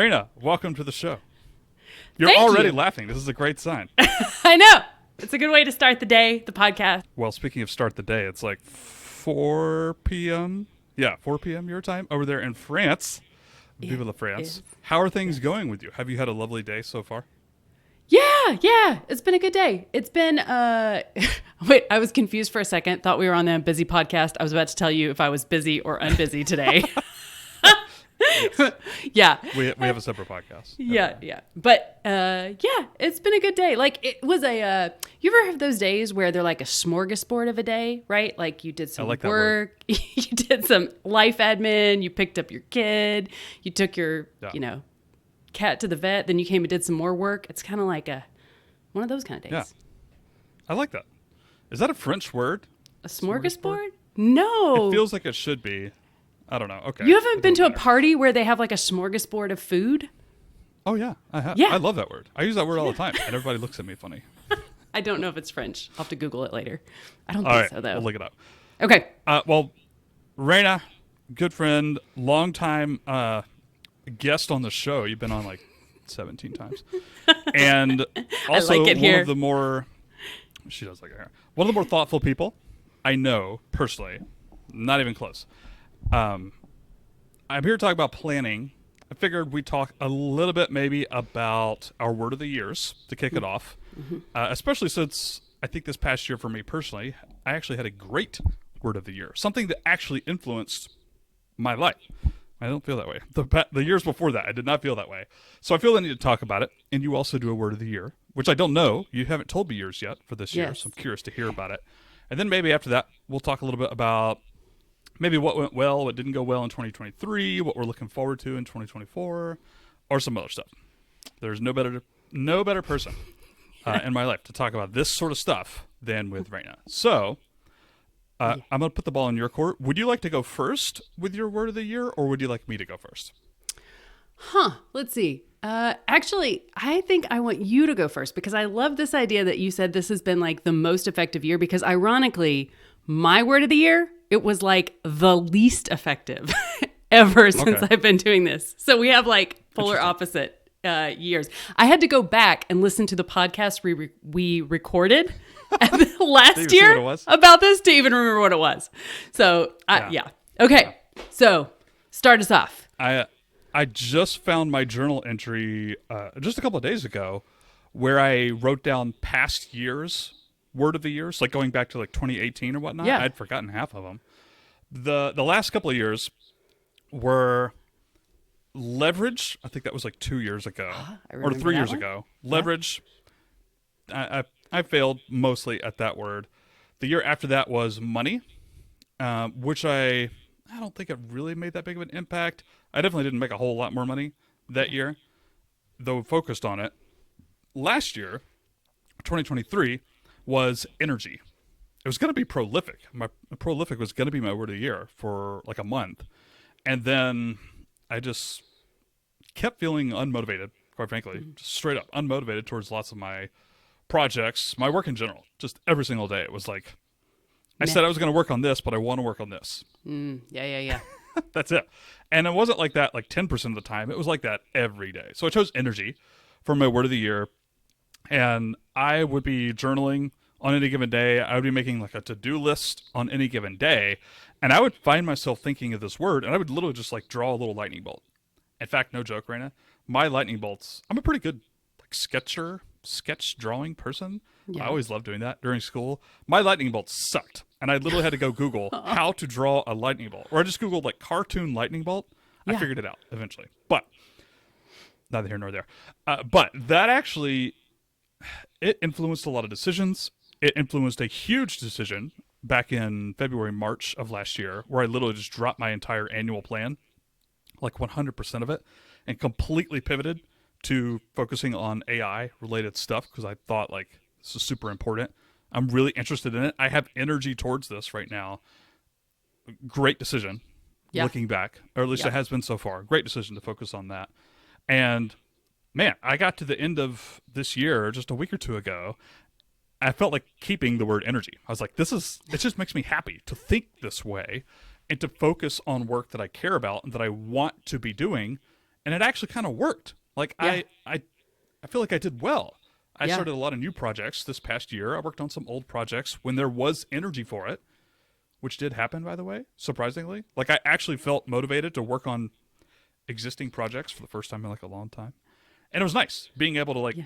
Raina, welcome to the show. You're Thank already you. laughing. This is a great sign. I know. It's a good way to start the day, the podcast. Well, speaking of start the day, it's like 4 p.m. Yeah, 4 p.m. your time over there in France. Vive la France. is. How are things going with you? Have you had a lovely day so far? Yeah. It's been a good day. It's been, wait, I was confused for a second. Thought we were on the busy podcast. I was about to tell you if I was busy or unbusy today. Yeah. We have a separate podcast. Yeah. But it's been a good day. Like it was you ever have those days where they're like a smorgasbord of a day, right? Like you did some like that word. work, you did some life admin, you picked up your kid, you took your, cat to the vet, then you came and did some more work. It's kind of like one of those kind of days. Yeah. I like that. Is that a French word? A smorgasbord? No. It feels like it should be. I don't know. Okay. You haven't It been to doesn't a matter. party where they have like a smorgasbord of food? Oh, yeah. I have. Yeah. I love that word. I use that word all the time, and everybody looks at me funny. I don't know if it's French. I'll have to Google it later. I don't All think right. so, though. We'll look it up. Okay. Well, Raina, good friend, long time guest on the show. You've been on like 17 times. And also like it one here. of the more, she does like it here, one of the more thoughtful people I know personally, not even close. I'm here to talk about planning. I figured we'd talk a little bit maybe about our word of the years to kick it off, especially since I think this past year for me personally, I actually had a great word of the year, something that actually influenced my life. I don't feel that way. The years before that, I did not feel that way. So I feel I need to talk about it. And you also do a word of the year, which I don't know. You haven't told me yours yet for this year, Yes. so I'm curious to hear about it. And then maybe after that, we'll talk a little bit about maybe what went well, what didn't go well in 2023, what we're looking forward to in 2024, or some other stuff. There's no better person in my life to talk about this sort of stuff than with Raina. So I'm going to put the ball in your court. Would you like to go first with your word of the year, or would you like me to go first? Let's see. Actually, I think I want you to go first because I love this idea that you said this has been like the most effective year because ironically, my word of the year, it was like the least effective ever since I've been doing this. So we have like polar opposite years. I had to go back and listen to the podcast we recorded last year about this to even remember what it was. So yeah. Okay. So start us off. I just found my journal entry just a couple of days ago where I wrote down past years word of the years, like going back to like 2018 or whatnot. Yeah. I'd forgotten half of them. The last couple of years were leverage. I think that was like 2 years ago or 3 years ago. Leverage. I failed mostly at that word. The year after that was money, which I don't think it really made that big of an impact. I definitely didn't make a whole lot more money that year, though focused on it. Last year, 2023, was energy. It was going to be prolific. Prolific was going to be my word of the year for like a month. And then I just kept feeling unmotivated, quite frankly, just straight up unmotivated towards lots of my projects, my work in general. Just every single day. It was like, I said I was going to work on this, but I want to work on this. Yeah. That's it. And it wasn't like that like 10% of the time. It was like that every day. So I chose energy for my word of the year. And I would be journaling on any given day. I would be making like a to-do list on any given day. And I would find myself thinking of this word, and I would literally just like draw a little lightning bolt. In fact, no joke, Raina, my lightning bolts, I'm a pretty good like sketch drawing person. Yeah. I always loved doing that during school. My lightning bolts sucked. And I literally had to go Google how to draw a lightning bolt. Or I just Googled like cartoon lightning bolt. I figured it out eventually. But neither here nor there. But that actually, it influenced a lot of decisions. It influenced a huge decision back in February, March of last year, where I literally just dropped my entire annual plan, like 100% of it, and completely pivoted to focusing on AI related stuff because I thought like this is super important. I'm really interested in it. I have energy towards this right now. Great decision, looking back, or at least it has been so far. Great decision to focus on that. And man, I got to the end of this year just a week or two ago. I felt like keeping the word energy. I was like, it just makes me happy to think this way and to focus on work that I care about and that I want to be doing and it actually kind of worked. Like I feel like I did well. I Yeah. started a lot of new projects this past year. I worked on some old projects when there was energy for it, which did happen, by the way, surprisingly. Like I actually felt motivated to work on existing projects for the first time in like a long time. And it was nice being able to like Yeah.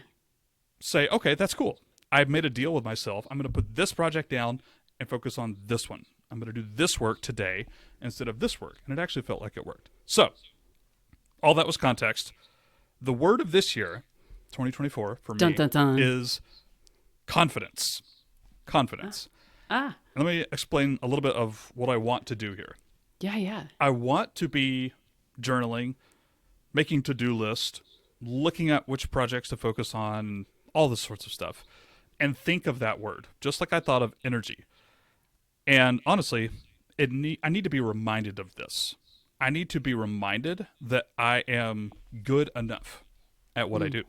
say, okay, that's cool. I've made a deal with myself. I'm going to put this project down and focus on this one. I'm going to do this work today instead of this work. And it actually felt like it worked. So, all that was context. The word of this year, 2024, for me, Dun, dun, dun. is confidence. Confidence. Ah. And let me explain a little bit of what I want to do here. Yeah. I want to be journaling, making to-do list, looking at which projects to focus on, all this sorts of stuff, and think of that word, just like I thought of energy. And honestly, I need to be reminded of this. I need to be reminded that I am good enough at what I do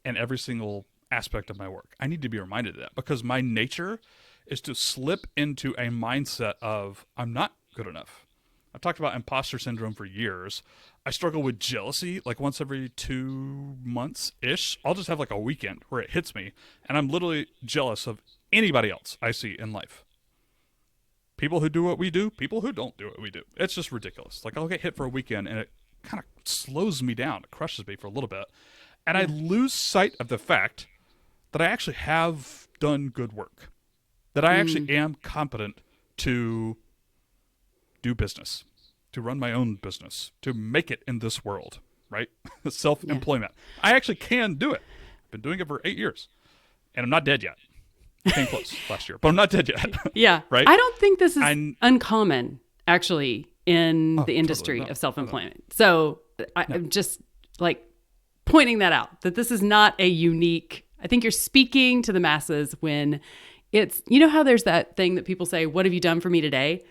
in every single aspect of my work. I need to be reminded of that because my nature is to slip into a mindset of I'm not good enough. I've talked about imposter syndrome for years. I struggle with jealousy like once every 2 months-ish. I'll just have like a weekend where it hits me, and I'm literally jealous of anybody else I see in life. People who do what we do, people who don't do what we do. It's just ridiculous. Like I'll get hit for a weekend, and it kind of slows me down. It crushes me for a little bit. And I lose sight of the fact that I actually have done good work, that I actually am competent to do business, to run my own business, to make it in this world, right? Self-employment. I actually can do it. I've been doing it for 8 years, and I'm not dead yet. Came close last year, but I'm not dead yet. Yeah. Right? I don't think this is uncommon, actually, in the industry totally of self-employment. So I'm just like pointing that out, that this is not a unique, I think you're speaking to the masses when it's, you know how there's that thing that people say, what have you done for me today?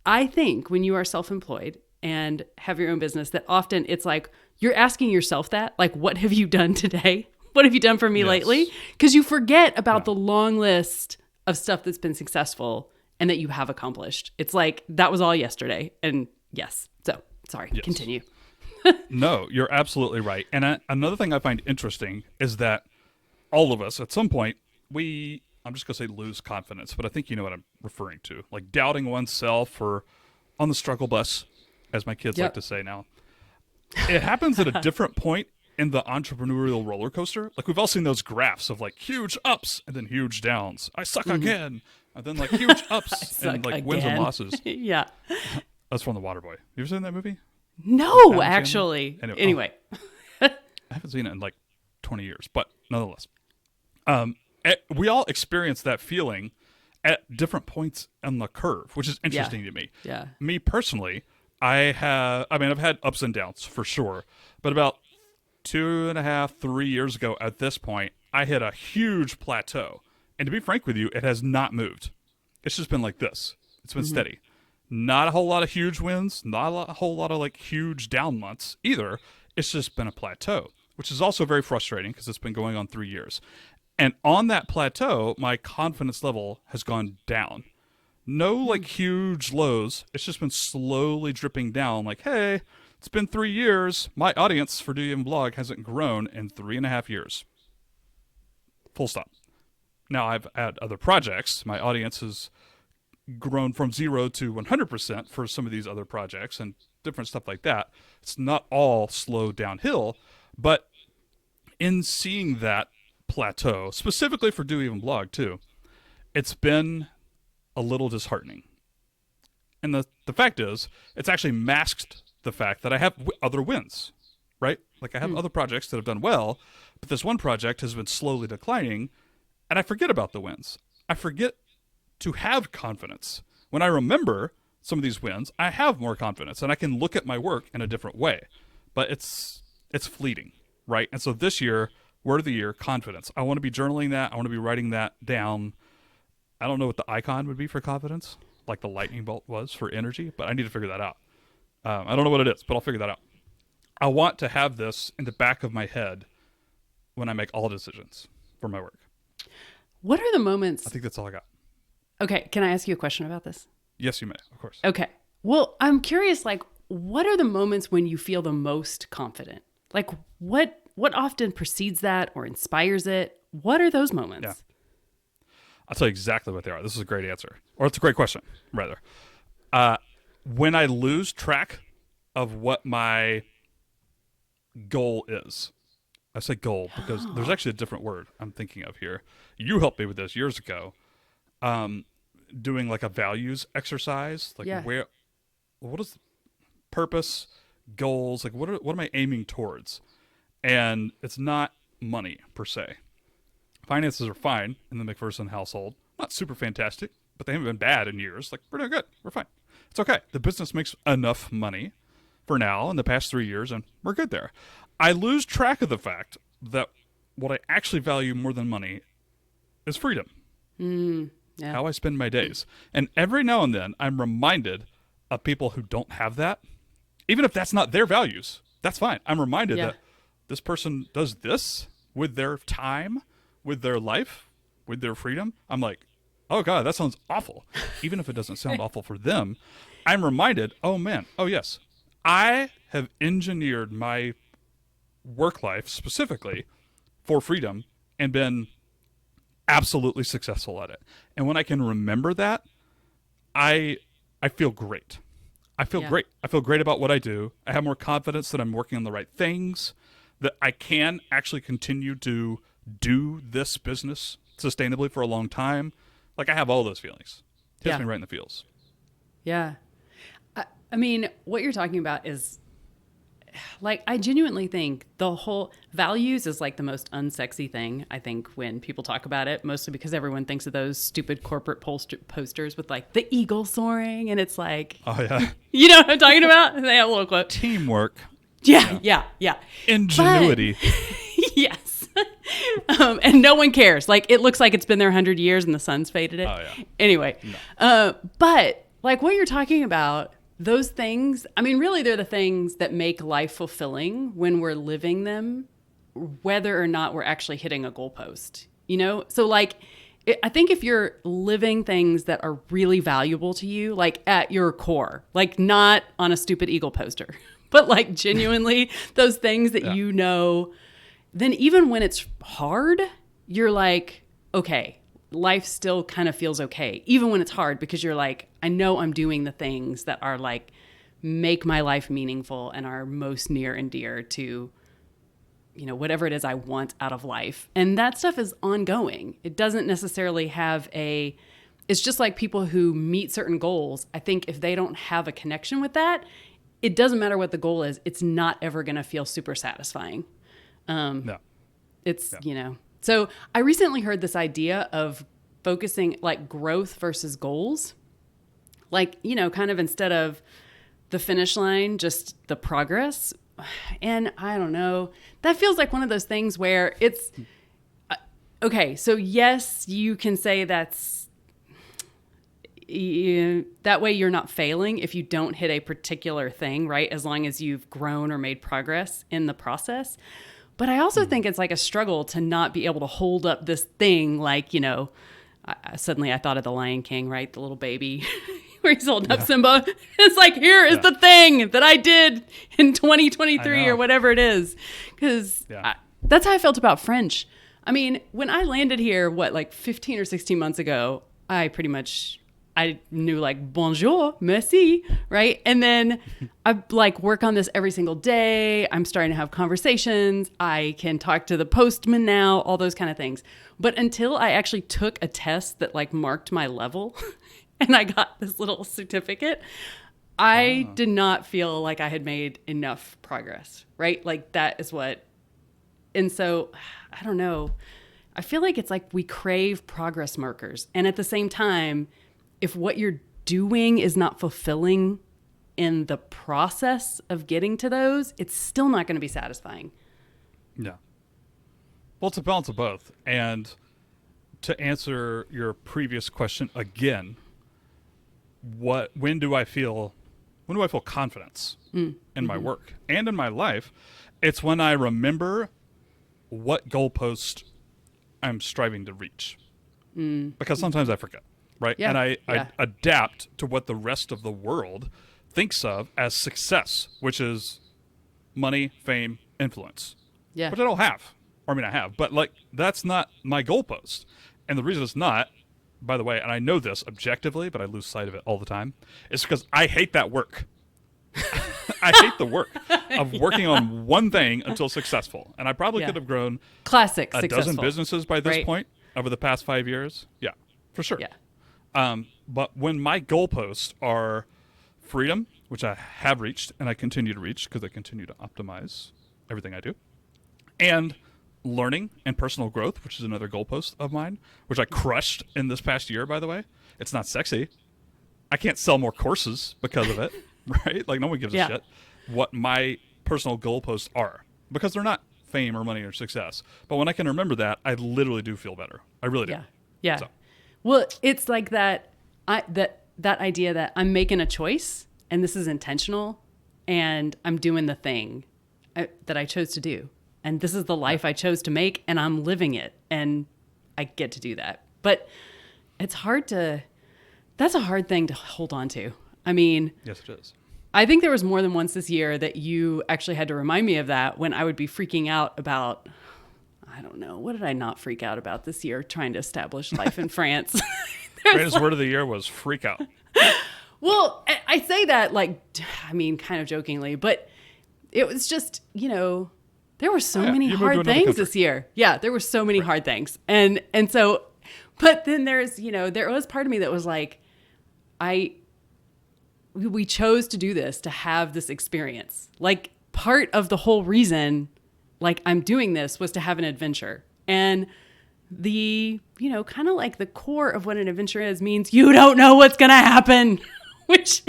I think when you are self-employed and have your own business, that often it's like, you're asking yourself that, like, what have you done today? What have you done for me lately? Because you forget about the long list of stuff that's been successful and that you have accomplished. It's like, that was all yesterday. And yes. So, sorry, continue. No, you're absolutely right. And another thing I find interesting is that all of us, at some point, I'm just going to say lose confidence, but I think you know what I'm referring to. Like doubting oneself or on the struggle bus, as my kids like to say now. It happens at a different point in the entrepreneurial roller coaster. Like we've all seen those graphs of like huge ups and then huge downs. I suck again. And then like huge ups and like wins and losses. Yeah. That's from The Waterboy. You ever seen that movie? No, actually. Anyway. I haven't seen it in like 20 years, but nonetheless. We all experience that feeling at different points on the curve, which is interesting to me. Yeah. Me personally, I've had ups and downs for sure, but about 2.5, 3 years ago at this point, I hit a huge plateau. And to be frank with you, it has not moved. It's just been like this. It's been steady. Not a whole lot of huge wins, not a whole lot of like huge down months either. It's just been a plateau, which is also very frustrating because it's been going on 3 years. And on that plateau, my confidence level has gone down. No like huge lows. It's just been slowly dripping down like, hey, it's been 3 years. My audience for Do You Even Blog hasn't grown in 3.5 years. Full stop. Now I've had other projects. My audience has grown from 0 to 100% for some of these other projects and different stuff like that. It's not all slow downhill, but in seeing that plateau, specifically for Do Even Blog too, it's been a little disheartening. And the fact is, it's actually masked the fact that I have other wins, right? Like I have other projects that have done well, but this one project has been slowly declining, and I forget about the wins. I forget to have confidence. When I remember some of these wins, I have more confidence, and I can look at my work in a different way. But it's fleeting, right? And so this year, word of the year, confidence. I want to be journaling that. I want to be writing that down. I don't know what the icon would be for confidence, like the lightning bolt was for energy, but I need to figure that out. I don't know what it is, but I'll figure that out. I want to have this in the back of my head when I make all decisions for my work. What are the moments? I think that's all I got. Okay, can I ask you a question about this? Yes, you may, of course. Okay. Well, I'm curious, like, what are the moments when you feel the most confident? Like what often precedes that or inspires it? What are those moments? Yeah. I'll tell you exactly what they are. This is a great answer. Or it's a great question, rather. When I lose track of what my goal is. I say goal because there's actually a different word I'm thinking of here. You helped me with this years ago. Doing like a values exercise. Like what is the purpose, goals, like what am I aiming towards? And it's not money per se. Finances are fine in the McPherson household. Not super fantastic, but they haven't been bad in years. Like, we're doing good. We're fine. It's okay. The business makes enough money for now in the past 3 years, and we're good there. I lose track of the fact that what I actually value more than money is freedom. Yeah. How I spend my days. And every now and then, I'm reminded of people who don't have that. Even if that's not their values, that's fine. I'm reminded that this person does this with their time, with their life, with their freedom. I'm like, oh God, that sounds awful. Even if it doesn't sound awful for them, I'm reminded, oh man, oh yes, I have engineered my work life specifically for freedom and been absolutely successful at it. And when I can remember that, I feel great. I feel great. I feel great about what I do. I have more confidence that I'm working on the right things, that I can actually continue to do this business sustainably for a long time. Like, I have all those feelings. Hits me right in the feels. Yeah. I mean, what you're talking about is, like, I genuinely think the whole values is like the most unsexy thing, I think, when people talk about it, mostly because everyone thinks of those stupid corporate posters with like the eagle soaring. And it's like, oh yeah, you know what I'm talking about? They have a little quote. Teamwork. Yeah. Ingenuity. But, yes. And no one cares. Like, it looks like it's been there 100 years and the sun's faded it. Oh yeah. Anyway, but like what you're talking about, those things, I mean, really, they're the things that make life fulfilling when we're living them, whether or not we're actually hitting a goalpost, you know? So, like, I think if you're living things that are really valuable to you, like at your core, like not on a stupid eagle poster, but like genuinely those things that you know, then even when it's hard, you're like, okay, life still kind of feels okay, even when it's hard, because you're like, I know I'm doing the things that are like, make my life meaningful and are most near and dear to, you know, whatever it is I want out of life. And that stuff is ongoing. It doesn't necessarily have it's just like people who meet certain goals. I think if they don't have a connection with that, it doesn't matter what the goal is. It's not ever going to feel super satisfying. No. It's, you know, so I recently heard this idea of focusing like growth versus goals. Like, you know, kind of instead of the finish line, just the progress. And I don't know, that feels like one of those things where it's, okay, so yes, you can say that way you're not failing if you don't hit a particular thing, right? As long as you've grown or made progress in the process. But I also think it's like a struggle to not be able to hold up this thing. Like, you know, suddenly I thought of the Lion King, right? The little baby where he's holding up Simba. It's like, here is the thing that I did in 2023 or whatever it is. Because that's how I felt about French. I mean, when I landed here, like 15 or 16 months ago, I knew like, bonjour, merci, right? And then I like work on this every single day. I'm starting to have conversations. I can talk to the postman now, all those kind of things. But until I actually took a test that like marked my level and I got this little certificate, I did not feel like I had made enough progress, right? Like that is what, and so I don't know. I feel like it's like we crave progress markers. And at the same time, if what you're doing is not fulfilling in the process of getting to those, it's still not going to be satisfying. Yeah. Well, it's a balance of both. And to answer your previous question again, when do I feel confidence in my work and in my life? It's when I remember what goalpost I'm striving to reach. Because sometimes I forget. Right. Yeah. And I adapt to what the rest of the world thinks of as success, which is money, fame, influence, Yeah. which I don't have. Or I mean, I have, but like that's not my goalpost. And the reason it's not, by the way, and I know this objectively, but I lose sight of it all the time, is because I hate that work. I hate the work of working on one thing until successful. And I probably could have grown classic a successful. dozen businesses by this Right. point over the past 5 years. Yeah, for sure. Yeah. But when my goalposts are freedom, which I have reached and I continue to reach because I continue to optimize everything I do, and learning and personal growth, which is another goalpost of mine, which I crushed in this past year, by the way. It's not sexy. I can't sell more courses because of it, right? Like no one gives a shit what my personal goalposts are because they're not fame or money or success. But when I can remember that, I literally do feel better. I really do. Yeah. Yeah. So. Well, it's like that idea that I'm making a choice and this is intentional and I'm doing the thing that I chose to do. And this is the life I chose to make and I'm living it and I get to do that. But that's a hard thing to hold on to. I mean, Yes, it is. I think there was more than once this year that you actually had to remind me of that when I would be freaking out about, I don't know, what did I not freak out about this year trying to establish life in France? Greatest word of the year was freak out. Well, I say that kind of jokingly, but it was just, there were so many you moved to hard another things country. this year. Yeah, there were so many hard things. And so, but then there's, there was part of me that was like, we chose to do this, to have this experience. Like part of the whole reason, like I'm doing this was to have an adventure. And the, kind of like the core of what an adventure is means you don't know what's going to happen, which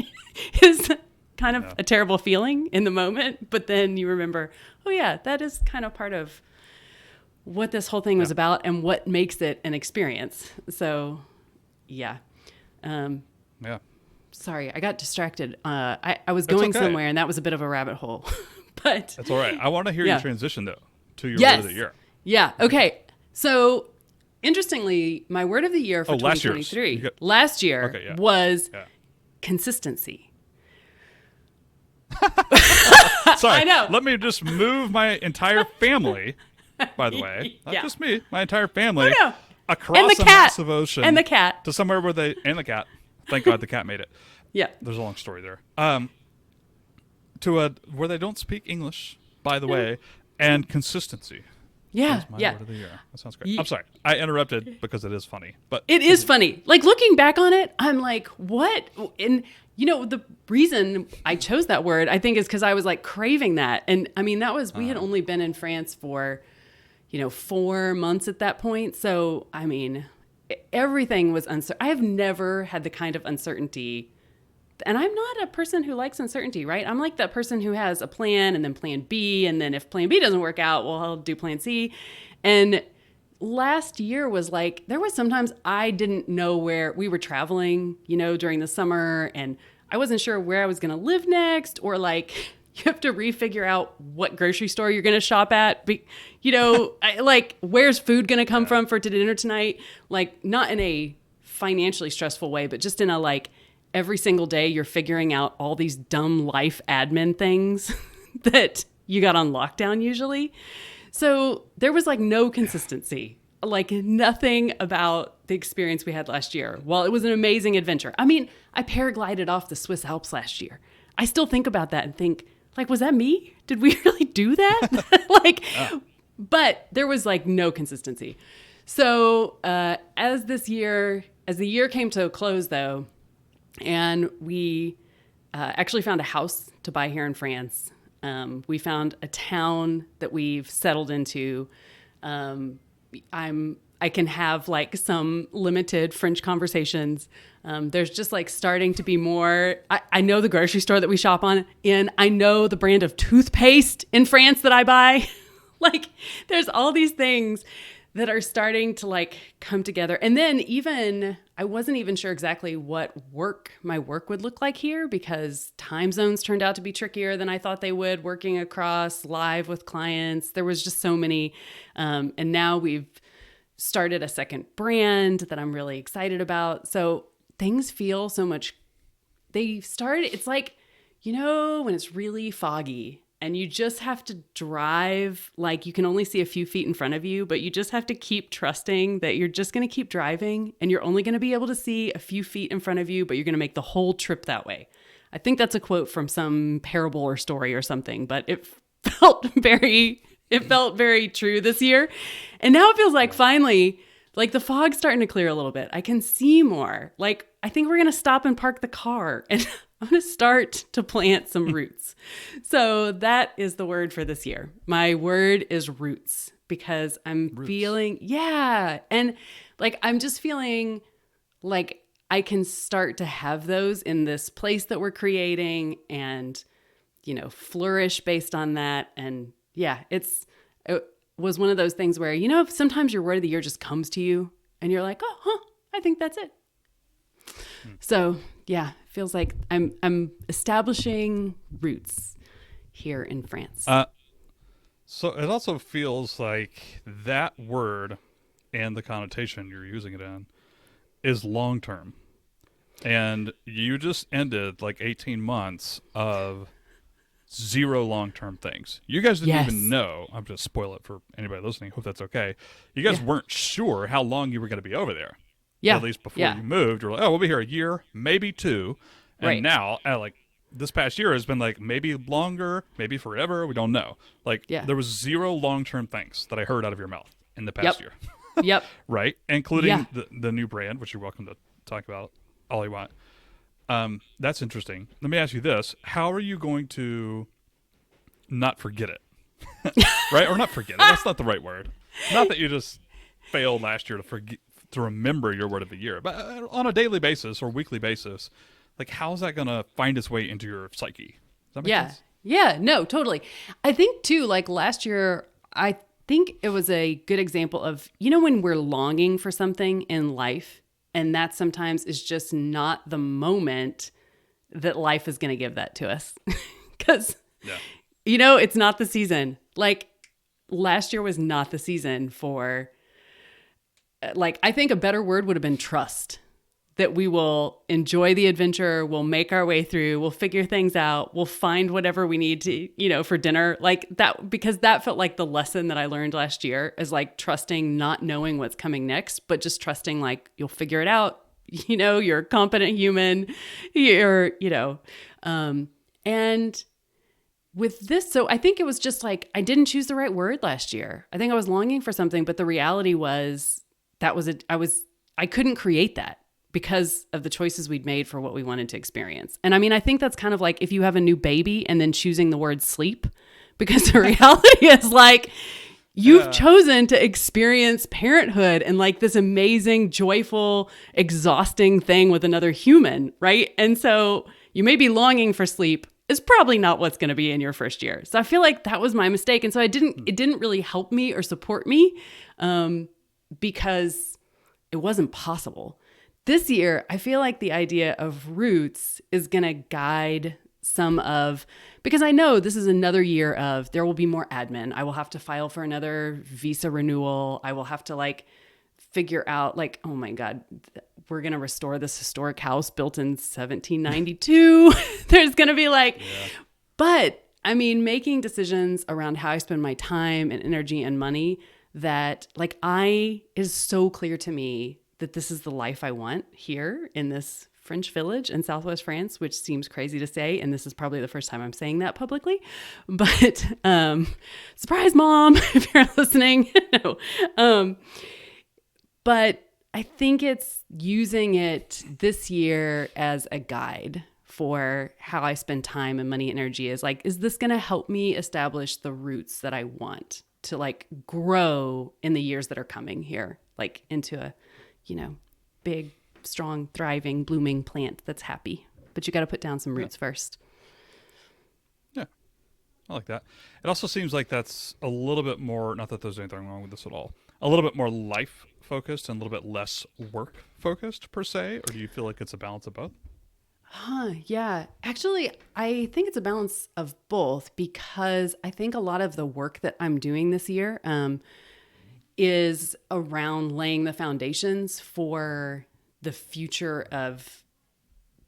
is kind of a terrible feeling in the moment. But then you remember, oh yeah, that is kind of part of what this whole thing was about and what makes it an experience. So yeah. Yeah. Sorry, I got distracted. I was going okay. somewhere and that was a bit of a rabbit hole, but That's all right. I want to hear Yeah. your transition though to your Yes. word of the year. Yeah. Okay. So interestingly, my word of the year for last year's. 2023 You got- last year Okay, yeah. was Yeah. consistency. Sorry. I know. Let me just move my entire family, by the way. Not Yeah. just me, my entire family. I know. Across And the a cat. massive ocean. And the cat. To somewhere where and the cat. Thank God the cat made it. Yeah. There's a long story there. Where they don't speak English, by the way, and consistency. Yeah. That's my Yeah. word of the year. That sounds great. I'm sorry. I interrupted because it is funny. But It is funny. Like looking back on it, I'm like, what? And the reason I chose that word, I think, is because I was like craving that. And I mean, we had only been in France for, 4 months at that point. So, I mean, everything was uncertain. I have never had the kind of uncertainty. And I'm not a person who likes uncertainty, right? I'm like that person who has a plan and then plan B. And then if plan B doesn't work out, well, I'll do plan C. And last year was like, there was sometimes I didn't know where we were traveling, during the summer. And I wasn't sure where I was going to live next, or like you have to refigure out what grocery store you're going to shop at. Like where's food going to come from for dinner tonight? Like not in a financially stressful way, but just in a like, every single day you're figuring out all these dumb life admin things that you got on lockdown usually. So there was like no consistency, like nothing about the experience we had last year. While it was an amazing adventure. I mean, I paraglided off the Swiss Alps last year. I still think about that and think like, was that me? Did we really do that? But there was like no consistency. So as the year came to a close though, and we actually found a house to buy here in France. We found a town that we've settled into. I can have like some limited French conversations. There's just like starting to be more. I know the grocery store that we shop in. I know the brand of toothpaste in France that I buy. Like there's all these things that are starting to like come together. And then I wasn't even sure exactly what my work would look like here because time zones turned out to be trickier than I thought they would, working across live with clients. There was just so many. And now we've started a second brand that I'm really excited about. So things feel so much, it's like when it's really foggy and you just have to drive, like you can only see a few feet in front of you, but you just have to keep trusting that you're just going to keep driving and you're only going to be able to see a few feet in front of you, but you're going to make the whole trip that way. I think that's a quote from some parable or story or something, but it felt very true this year. And now it feels like finally, like the fog's starting to clear a little bit. I can see more. Like, I think we're going to stop and park the car and I'm going to start to plant some roots. So that is the word for this year. My word is roots because I'm feeling, and like, I'm just feeling like I can start to have those in this place that we're creating and, flourish based on that. And it was one of those things where, sometimes your word of the year just comes to you and you're like, I think that's it. So feels like I'm establishing roots here in France. So it also feels like that word and the connotation you're using it in is long term. And you just ended like 18 months of zero long-term things. You guys didn't even know. I'm just spoil it for anybody listening. Hope that's okay. You guys weren't sure how long you were going to be over there. Yeah. At least before you moved. You're like, we'll be here a year, maybe 2. And now, like this past year has been like maybe longer, maybe forever. We don't know. Like there was zero long-term things that I heard out of your mouth in the past year. Yep. Right? Including the new brand, which you're welcome to talk about all you want. That's interesting. Let me ask you this. How are you going to not forget it? Right? Or not forget it. That's not the right word. Not that you just failed last year to remember your word of the year, but on a daily basis or weekly basis, like how's that going to find its way into your psyche? Does that make sense? Yeah, no, totally. I think too, like last year, I think it was a good example of, when we're longing for something in life, and that sometimes is just not the moment that life is going to give that to us. Because, it's not the season. Like last year was not the season for, like, I think a better word would have been trust. That we will enjoy the adventure, we'll make our way through, we'll figure things out, we'll find whatever we need to, for dinner. Like that, because that felt like the lesson that I learned last year is like trusting, not knowing what's coming next, but just trusting like you'll figure it out. You're a competent human, and with this, so I think it was just like, I didn't choose the right word last year. I think I was longing for something, but the reality was I couldn't create that. Because of the choices we'd made for what we wanted to experience. And I mean, I think that's kind of like if you have a new baby and then choosing the word sleep, because the reality is like, you've chosen to experience parenthood and like this amazing, joyful, exhausting thing with another human, right? And so you may be longing for sleep. Is probably not what's going to be in your first year. So I feel like that was my mistake. And so it didn't really help me or support me because it wasn't possible. This year, I feel like the idea of roots is going to guide because I know this is another year of there will be more admin. I will have to file for another visa renewal. I will have to like figure out like, oh my God, we're going to restore this historic house built in 1792. There's going to be like, but I mean, making decisions around how I spend my time and energy and money that like is so clear to me that this is the life I want here in this French village in Southwest France, which seems crazy to say. And this is probably the first time I'm saying that publicly, but, surprise mom, if you're listening, no. But I think it's using it this year as a guide for how I spend time and money and energy is like, is this going to help me establish the roots that I want to like grow in the years that are coming here, like into a, big, strong, thriving, blooming plant that's happy. But you got to put down some roots first. Yeah, I like that. It also seems like that's a little bit more, not that there's anything wrong with this at all, a little bit more life-focused and a little bit less work-focused per se, or do you feel like it's a balance of both? Yeah. Actually, I think it's a balance of both because I think a lot of the work that I'm doing this year is around laying the foundations for the future of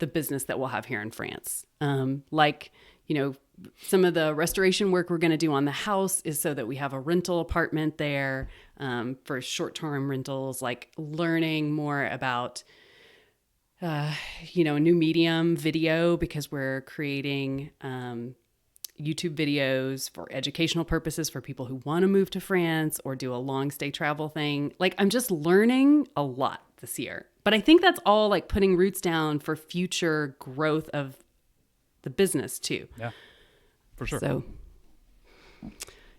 the business that we'll have here in France. Like, you know, some of the restoration work we're going to do on the house is so that we have a rental apartment there for short-term rentals, like learning more about, you know, a new medium, video, because we're creating YouTube videos for educational purposes for people who want to move to France or do a long stay travel thing. Like, I'm just learning a lot this year. But I think that's all like putting roots down for future growth of the business too. Yeah, for sure. So,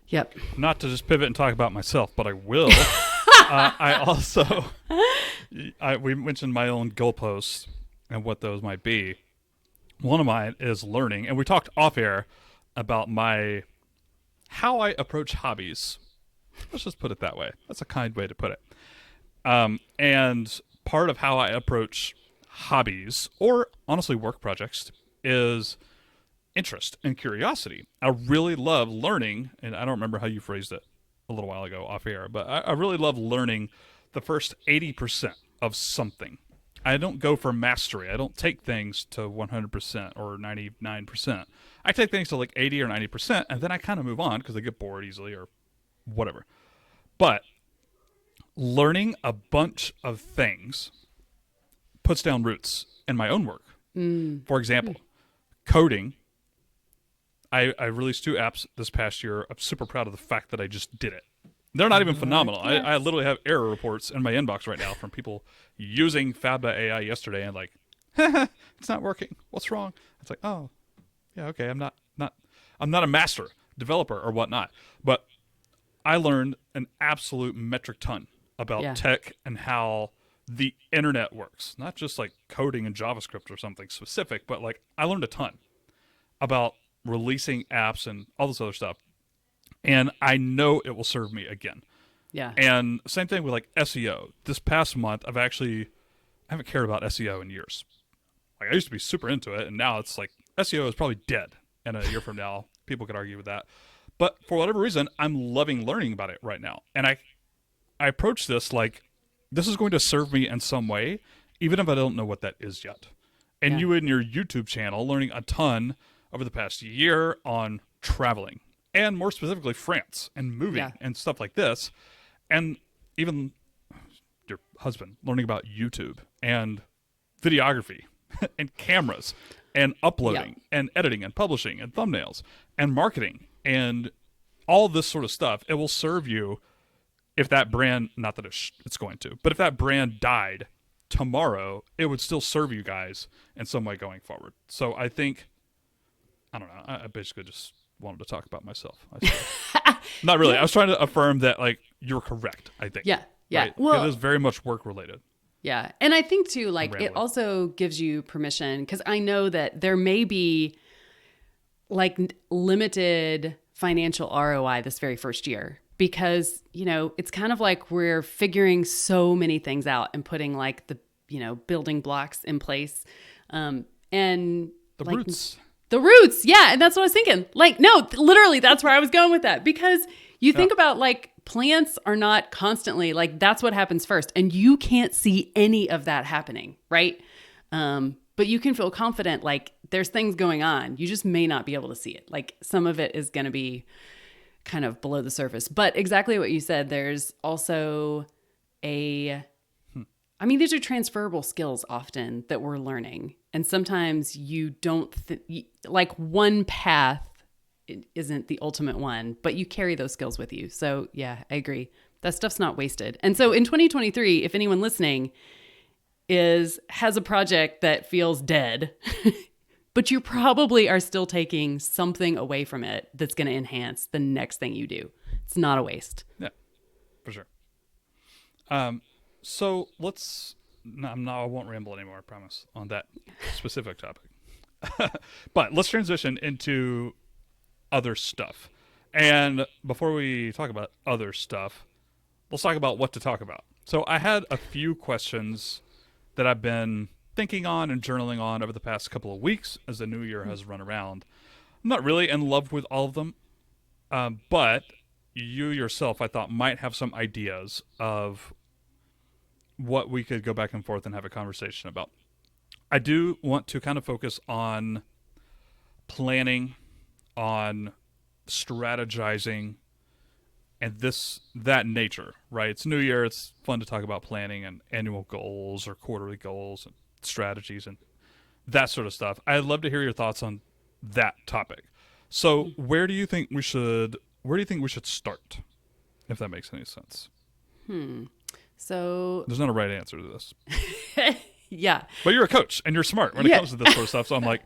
yep. Not to just pivot and talk about myself, but I will. I also, we mentioned my own goalposts and what those might be. One of mine is learning, and we talked off air about how I approach hobbies. Let's just put it that way. That's a kind way to put it. And part of how I approach hobbies, or honestly work projects, is interest and curiosity. I really love learning, and I don't remember how you phrased it a little while ago off air, but I really love learning the first 80% of something. I don't go for mastery. I don't take things to 100% or 99%. I take things to like 80 or 90%, and then I kind of move on because I get bored easily or whatever. But learning a bunch of things puts down roots in my own work. For example, coding. I released 2 apps this past year. I'm super proud of the fact that I just did it. They're not even phenomenal. Yes. I literally have error reports in my inbox right now from people using Fab.ai yesterday and like, it's not working. What's wrong? It's like, oh, yeah, okay. I'm not a master developer or whatnot, but I learned an absolute metric ton about tech and how the internet works. Not just like coding in JavaScript or something specific, but like I learned a ton about releasing apps and all this other stuff. And I know it will serve me again. Yeah. And same thing with like SEO. This past month, I haven't cared about SEO in years. Like I used to be super into it, and now it's like SEO is probably dead. And a year from now, people could argue with that. But for whatever reason, I'm loving learning about it right now. And I approach this like this is going to serve me in some way, even if I don't know what that is yet. And you in your YouTube channel learning a ton over the past year on traveling. And more specifically, France and moving and stuff like this. And even your husband learning about YouTube and videography and cameras and uploading and editing and publishing and thumbnails and marketing and all this sort of stuff. It will serve you if that brand, not that it's going to, but if that brand died tomorrow, it would still serve you guys in some way going forward. So I think, I don't know, I basically just wanted to talk about myself. Not really. I was trying to affirm that like you're correct, I think. Yeah. Right? Well, it is very much work related. Yeah. And I think too, like it also gives you permission, because I know that there may be like limited financial ROI this very first year, because, you know, it's kind of like we're figuring so many things out and putting like the, you know, building blocks in place. And the like, roots. The roots. Yeah. And that's what I was thinking. Like, no, literally, that's where I was going with that. Because you think about like plants are not constantly like, that's what happens first. And you can't see any of that happening. Right. But you can feel confident, like there's things going on. You just may not be able to see it. Like some of it is going to be kind of below the surface. But exactly what you said, there's also I mean, these are transferable skills often that we're learning. And sometimes you don't, like one path isn't the ultimate one, but you carry those skills with you. So yeah, I agree. That stuff's not wasted. And so in 2023, if anyone listening has a project that feels dead, but you probably are still taking something away from it that's going to enhance the next thing you do. It's not a waste. Yeah, for sure. So I won't ramble anymore, I promise, on that specific topic. But let's transition into other stuff. And before we talk about other stuff, let's talk about what to talk about. So I had a few questions that I've been thinking on and journaling on over the past couple of weeks as the new year has run around. I'm not really in love with all of them, but you yourself, I thought, might have some ideas of what we could go back and forth and have a conversation about. I do want to kind of focus on planning, on strategizing, and that nature, right? It's New Year. It's fun to talk about planning and annual goals or quarterly goals and strategies and that sort of stuff. I'd love to hear your thoughts on that topic. So, where do you think we should start, if that makes any sense? So there's not a right answer to this. Yeah. But you're a coach and you're smart when it comes to this sort of stuff. So I'm like,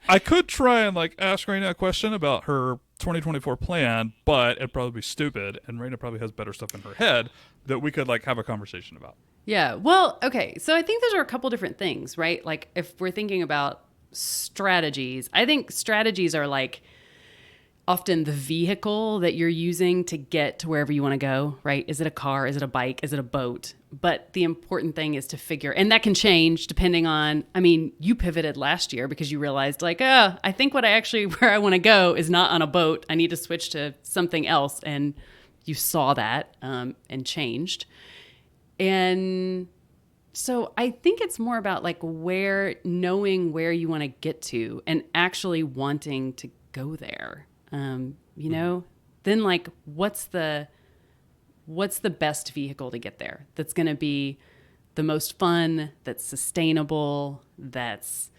I could try and like ask Raina a question about her 2024 plan, but it'd probably be stupid. And Raina probably has better stuff in her head that we could like have a conversation about. Yeah. Well, okay. So I think those are a couple different things, right? Like if we're thinking about strategies, I think strategies are like often the vehicle that you're using to get to wherever you want to go, right? Is it a car? Is it a bike? Is it a boat? But the important thing is to figure, and that can change depending on, I mean, you pivoted last year because you realized like, I think where I want to go is not on a boat. I need to switch to something else. And you saw that and changed. And so I think it's more about like knowing where you want to get to and actually wanting to go there. You know, then like, what's the best vehicle to get there? That's going to be the most fun, that's sustainable, that's,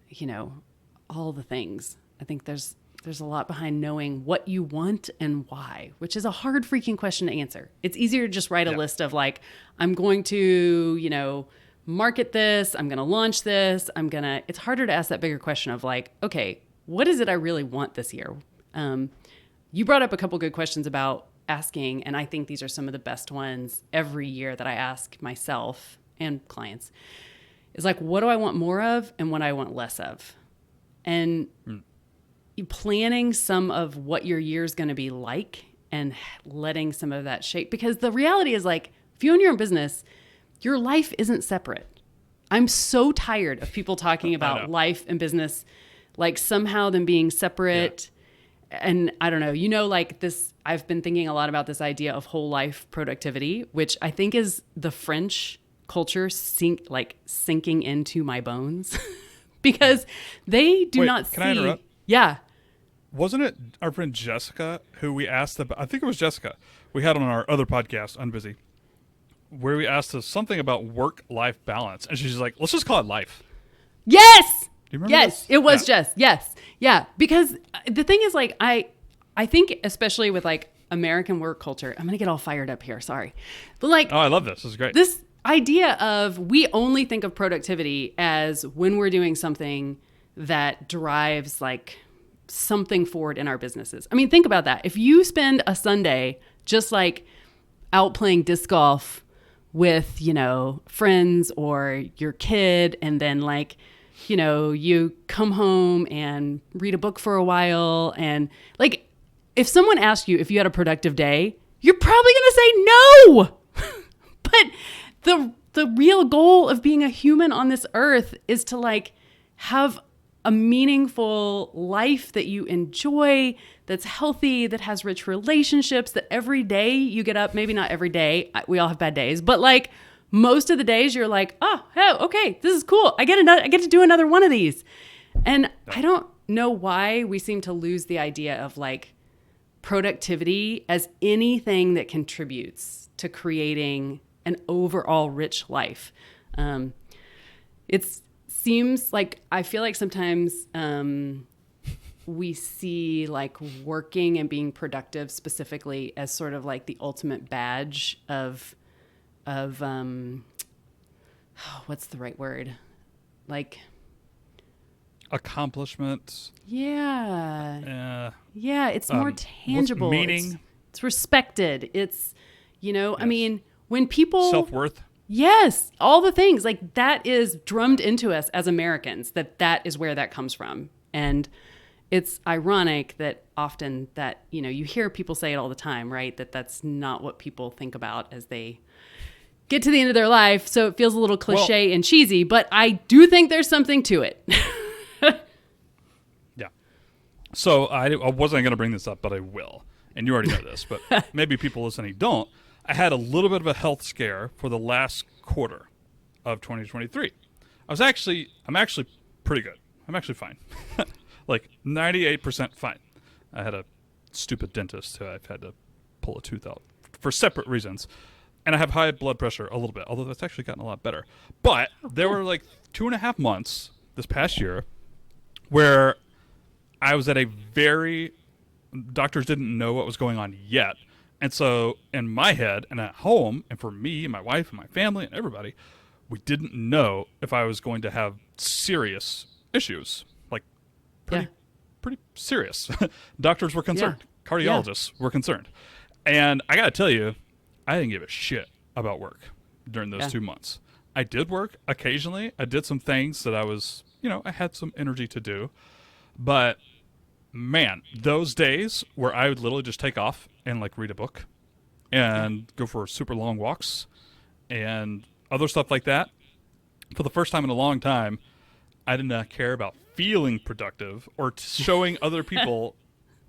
you know, all the things. I think there's a lot behind knowing what you want and why, which is a hard freaking question to answer. It's easier to just write a list of like, I'm going to, you know, market this, I'm going to launch this, it's harder to ask that bigger question of like, okay, what is it I really want this year? You brought up a couple good questions about asking, and I think these are some of the best ones every year that I ask myself and clients. Is like, what do I want more of and what I want less of? And planning some of what your year is going to be like and letting some of that shape. Because the reality is like, if you own your own business, your life isn't separate. I'm so tired of people talking about life and business, like somehow them being separate. Yeah. And I don't know, you know, like this, I've been thinking a lot about this idea of whole life productivity, which I think is the French culture sinking into my bones because they do not see. Can I interrupt? Yeah. Wasn't it our friend Jessica who we asked about? I think it was Jessica we had on our other podcast, Unbusy, where we asked her something about work-life balance. And she's like, let's just call it life. Yes. Do you remember yes, this? It was Jess. Yes. Yeah. Because the thing is like, I think especially with like American work culture, I'm going to get all fired up here. Sorry. But like, oh, I love this. This is great. This idea of we only think of productivity as when we're doing something that drives like something forward in our businesses. I mean, think about that. If you spend a Sunday just like out playing disc golf with, you know, friends or your kid, and then like, you know, you come home and read a book for a while. And like, if someone asked you if you had a productive day, you're probably going to say no. But the real goal of being a human on this earth is to like have a meaningful life that you enjoy, that's healthy, that has rich relationships, that every day you get up, maybe not every day, we all have bad days, but like most of the days you're like, oh, okay, this is cool. I get to do another one of these. And I don't know why we seem to lose the idea of like productivity as anything that contributes to creating an overall rich life. It seems like, I feel like sometimes we see like working and being productive specifically as sort of like the ultimate badge of what's the right word? Like accomplishment. Yeah. Yeah. It's more tangible. Meaning. It's respected. It's, you know, yes. I mean, when people self-worth. Yes. All the things like that is drummed into us as Americans, that is where that comes from. And it's ironic that often that, you know, you hear people say it all the time, right? That's not what people think about as they get to the end of their life. So it feels a little cliche and cheesy, but I do think there's something to it. Yeah. So I wasn't going to bring this up, but I will. And you already know this, but maybe people listening don't. I had a little bit of a health scare for the last quarter of 2023. I'm actually pretty good. I'm actually fine. Like 98% fine. I had a stupid dentist who I've had to pull a tooth out for separate reasons. And I have high blood pressure a little bit, although that's actually gotten a lot better. But there were like 2.5 months this past year where I was at a very, doctors didn't know what was going on yet. And so in my head and at home, and for me and my wife and my family and everybody, we didn't know if I was going to have serious issues, like pretty serious. Doctors were concerned. Cardiologists were concerned. And I got to tell you, I didn't give a shit about work during those 2 months. I did work occasionally. I did some things that I was, I had some energy to do. But man, those days where I would literally just take off and like read a book and go for super long walks and other stuff like that, for the first time in a long time, I did not care about feeling productive or showing other people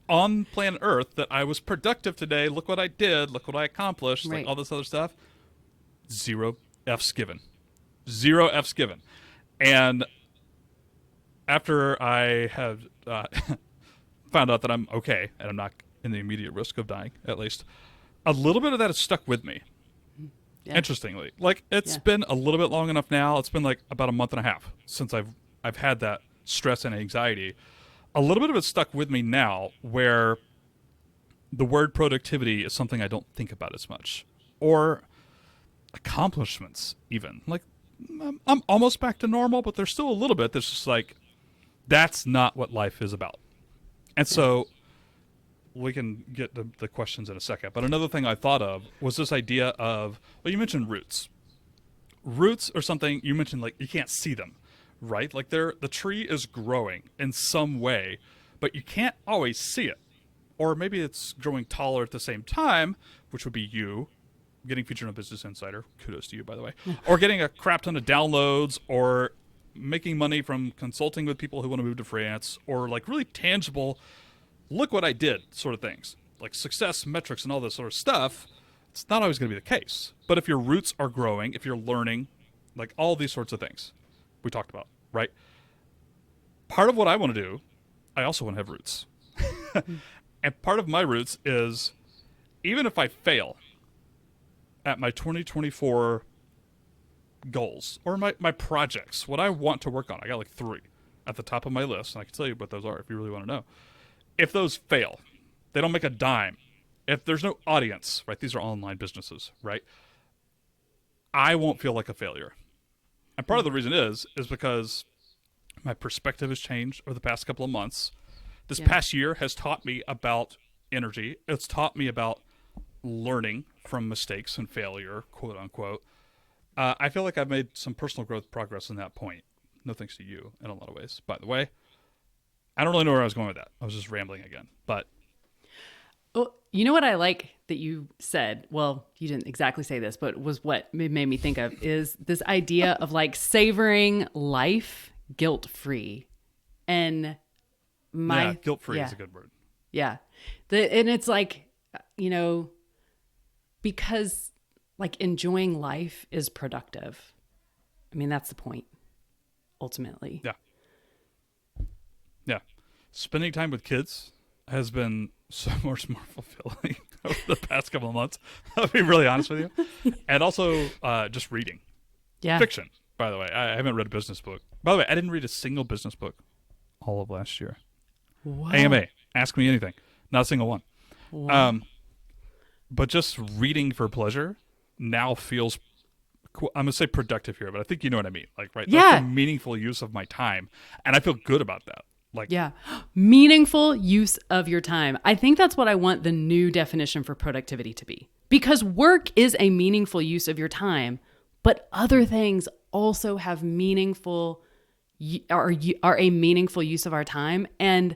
on planet Earth that I was productive today. Look what I did. Look what I accomplished. Right. Like all this other stuff. 0 F's given. 0 F's given. And after I have found out that I'm okay and I'm not in the immediate risk of dying, at least, a little bit of that has stuck with me. Yeah. Interestingly, like it's been a little bit long enough now. It's been like about a month and a half since I've had that stress and anxiety. A little bit of it stuck with me now, where the word productivity is something I don't think about as much, or accomplishments even. Like I'm almost back to normal, but there's still a little bit that's just like, that's not what life is about. And so we can get to the questions in a second. But another thing I thought of was this idea of, well, you mentioned roots. Roots are something you mentioned, like you can't see them, right? Like the tree is growing in some way, but you can't always see it. Or maybe it's growing taller at the same time, which would be you getting featured on Business Insider. Kudos to you, by the way. Or getting a crap ton of downloads, or making money from consulting with people who want to move to France, or like really tangible, look what I did sort of things, like success metrics and all this sort of stuff. It's not always going to be the case. But if your roots are growing, if you're learning, like all these sorts of things we talked about, right? Part of what I want to do, I also want to have roots. And part of my roots is, even if I fail at my 2024 goals or my projects, what I want to work on, I got like 3 at the top of my list, and I can tell you what those are if you really want to know. If those fail, they don't make a dime, if there's no audience, right? These are online businesses, right? I won't feel like a failure. And part of the reason is because my perspective has changed over the past couple of months. This past year has taught me about energy. It's taught me about learning from mistakes and failure, quote unquote. I feel like I've made some personal growth progress in that point. No thanks to you in a lot of ways, by the way. I don't really know where I was going with that. I was just rambling again, but. Well, you know what I like that you said? Well, you didn't exactly say this, but was what made me think of is this idea of savoring life guilt-free. And guilt-free is a good word. Yeah. And it's because enjoying life is productive. I mean, that's the point, ultimately. Yeah. Yeah. Spending time with kids has been so much more fulfilling over the past couple of months. I'll be really honest with you. And also just reading. Yeah. Fiction, by the way. I haven't read a business book. By the way, I didn't read a single business book all of last year. Wow. AMA, ask me anything. Not a single one. Wow. But just reading for pleasure now feels, I'm going to say productive here, but I think you know what I mean. Right? Yeah. That's a meaningful use of my time. And I feel good about that. Meaningful use of your time. I think that's what I want the new definition for productivity to be. Because work is a meaningful use of your time, but other things also have are a meaningful use of our time. And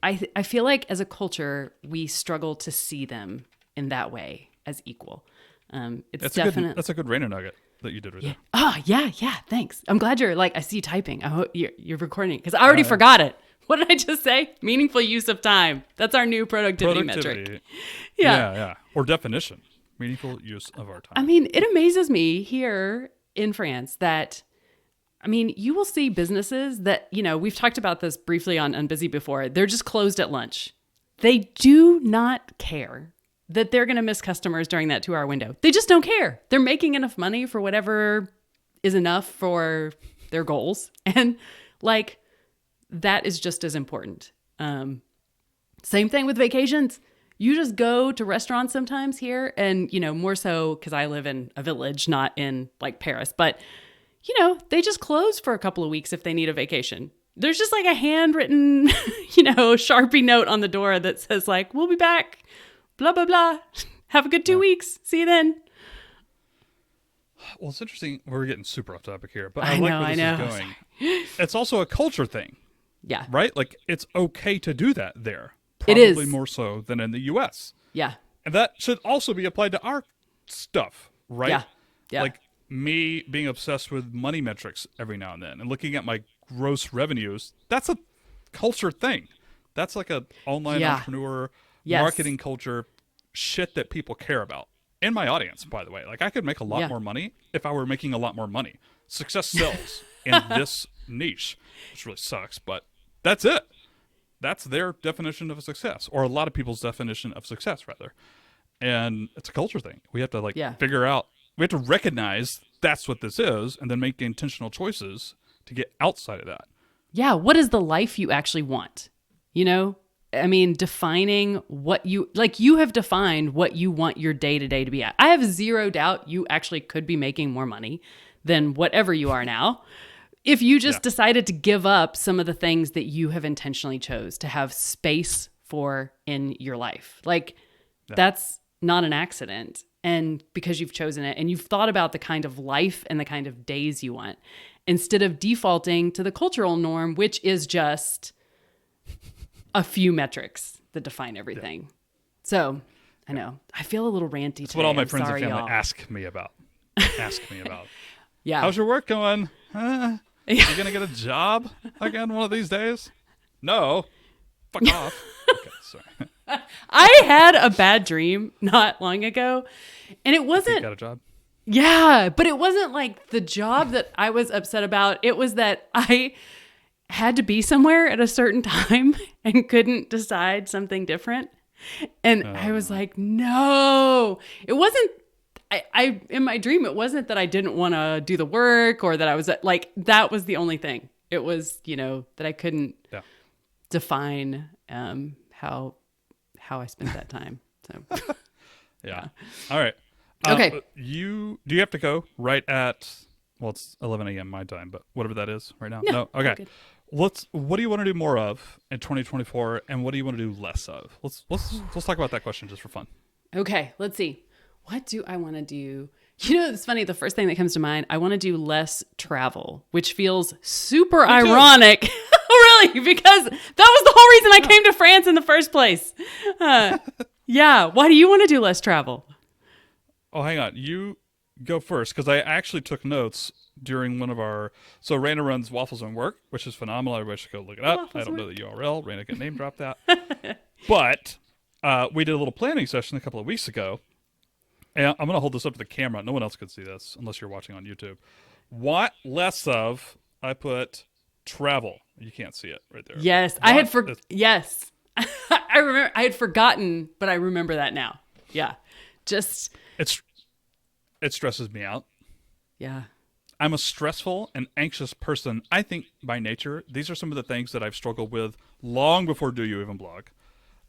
I feel like as a culture, we struggle to see them in that way as equal. That's a good Raina nugget that you did right there. Oh, yeah, thanks. I'm glad I see you typing. I hope you're recording because I already forgot it. What did I just say? Meaningful use of time. That's our new productivity metric. Yeah. Or definition. Meaningful use of our time. I mean, it amazes me here in France that I mean, you will see businesses that, we've talked about this briefly on Unbusy before. They're just closed at lunch. They do not care that they're going to miss customers during that 2-hour window. They just don't care. They're making enough money for whatever is enough for their goals. And like, that is just as important. Same thing with vacations. You just go to restaurants sometimes here and, more so because I live in a village, not in like Paris, but they just close for a couple of weeks if they need a vacation. There's just like a handwritten, Sharpie note on the door that says like, we'll be back, blah, blah, blah. Have a good 2 weeks. See you then. Well, it's interesting. We're getting super off topic here, but I like where this is going. It's also a culture thing. Yeah. Right? Like, it's okay to do that there. It Probably is. more so than in the U.S. Yeah. And that should also be applied to our stuff, right? Yeah. Yeah. Like, me being obsessed with money metrics every now and then and looking at my gross revenues, that's a culture thing. That's like a online entrepreneur marketing culture shit that people care about. In my audience, by the way. Like, I could make a lot more money if I were making a lot more money. Success sells in this niche, which really sucks, but that's it. That's their definition of success, or a lot of people's definition of success, rather. And it's a culture thing. We have to figure out, we have to recognize that's what this is, and then make intentional choices to get outside of that. Yeah. What is the life you actually want? I mean, defining what you have defined what you want your day to day to be at. I have zero doubt you actually could be making more money than whatever you are now. If you just decided to give up some of the things that you have intentionally chose to have space for in your life, that's not an accident. And because you've chosen it and you've thought about the kind of life and the kind of days you want, instead of defaulting to the cultural norm, which is just a few metrics that define everything. Yeah. So I know I feel a little ranty today. That's what all my I'm friends sorry, and family y'all. ask me about. Yeah. How's your work going? You gonna get a job again one of these days? No. Fuck off. Okay, sorry. I had a bad dream not long ago, and it wasn't. You got a job? Yeah, but it wasn't like the job that I was upset about. It was that I had to be somewhere at a certain time and couldn't decide something different. And I was like, no, it wasn't. I in my dream, it wasn't that I didn't want to do the work or that I was like, that was the only thing. It was, that I couldn't define how I spent that time. So yeah. All right. Okay. Do you have to go right at, well, it's 11 a.m. my time, but whatever that is right now? No. Okay. What do you want to do more of in 2024, and what do you want to do less of? Let's talk about that question just for fun. Okay. Let's see. What do I want to do? It's funny. The first thing that comes to mind, I want to do less travel, which feels super ironic. Really? Because that was the whole reason I came to France in the first place. Yeah. Why do you want to do less travel? Oh, hang on. You go first, because I actually took notes during one of our... So Raina runs Waffles and Work, which is phenomenal. Everybody should go look it up. Waffles I don't know the URL. Raina can name drop that. But we did a little planning session a couple of weeks ago. And I'm going to hold this up to the camera. No one else could see this unless you're watching on YouTube. What less of? I put travel. You can't see it right there. Yes. Yes. I remember. I had forgotten, but I remember that now. Yeah. Just... It stresses me out. Yeah. I'm a stressful and anxious person. I think by nature, these are some of the things that I've struggled with long before Do You Even Blog.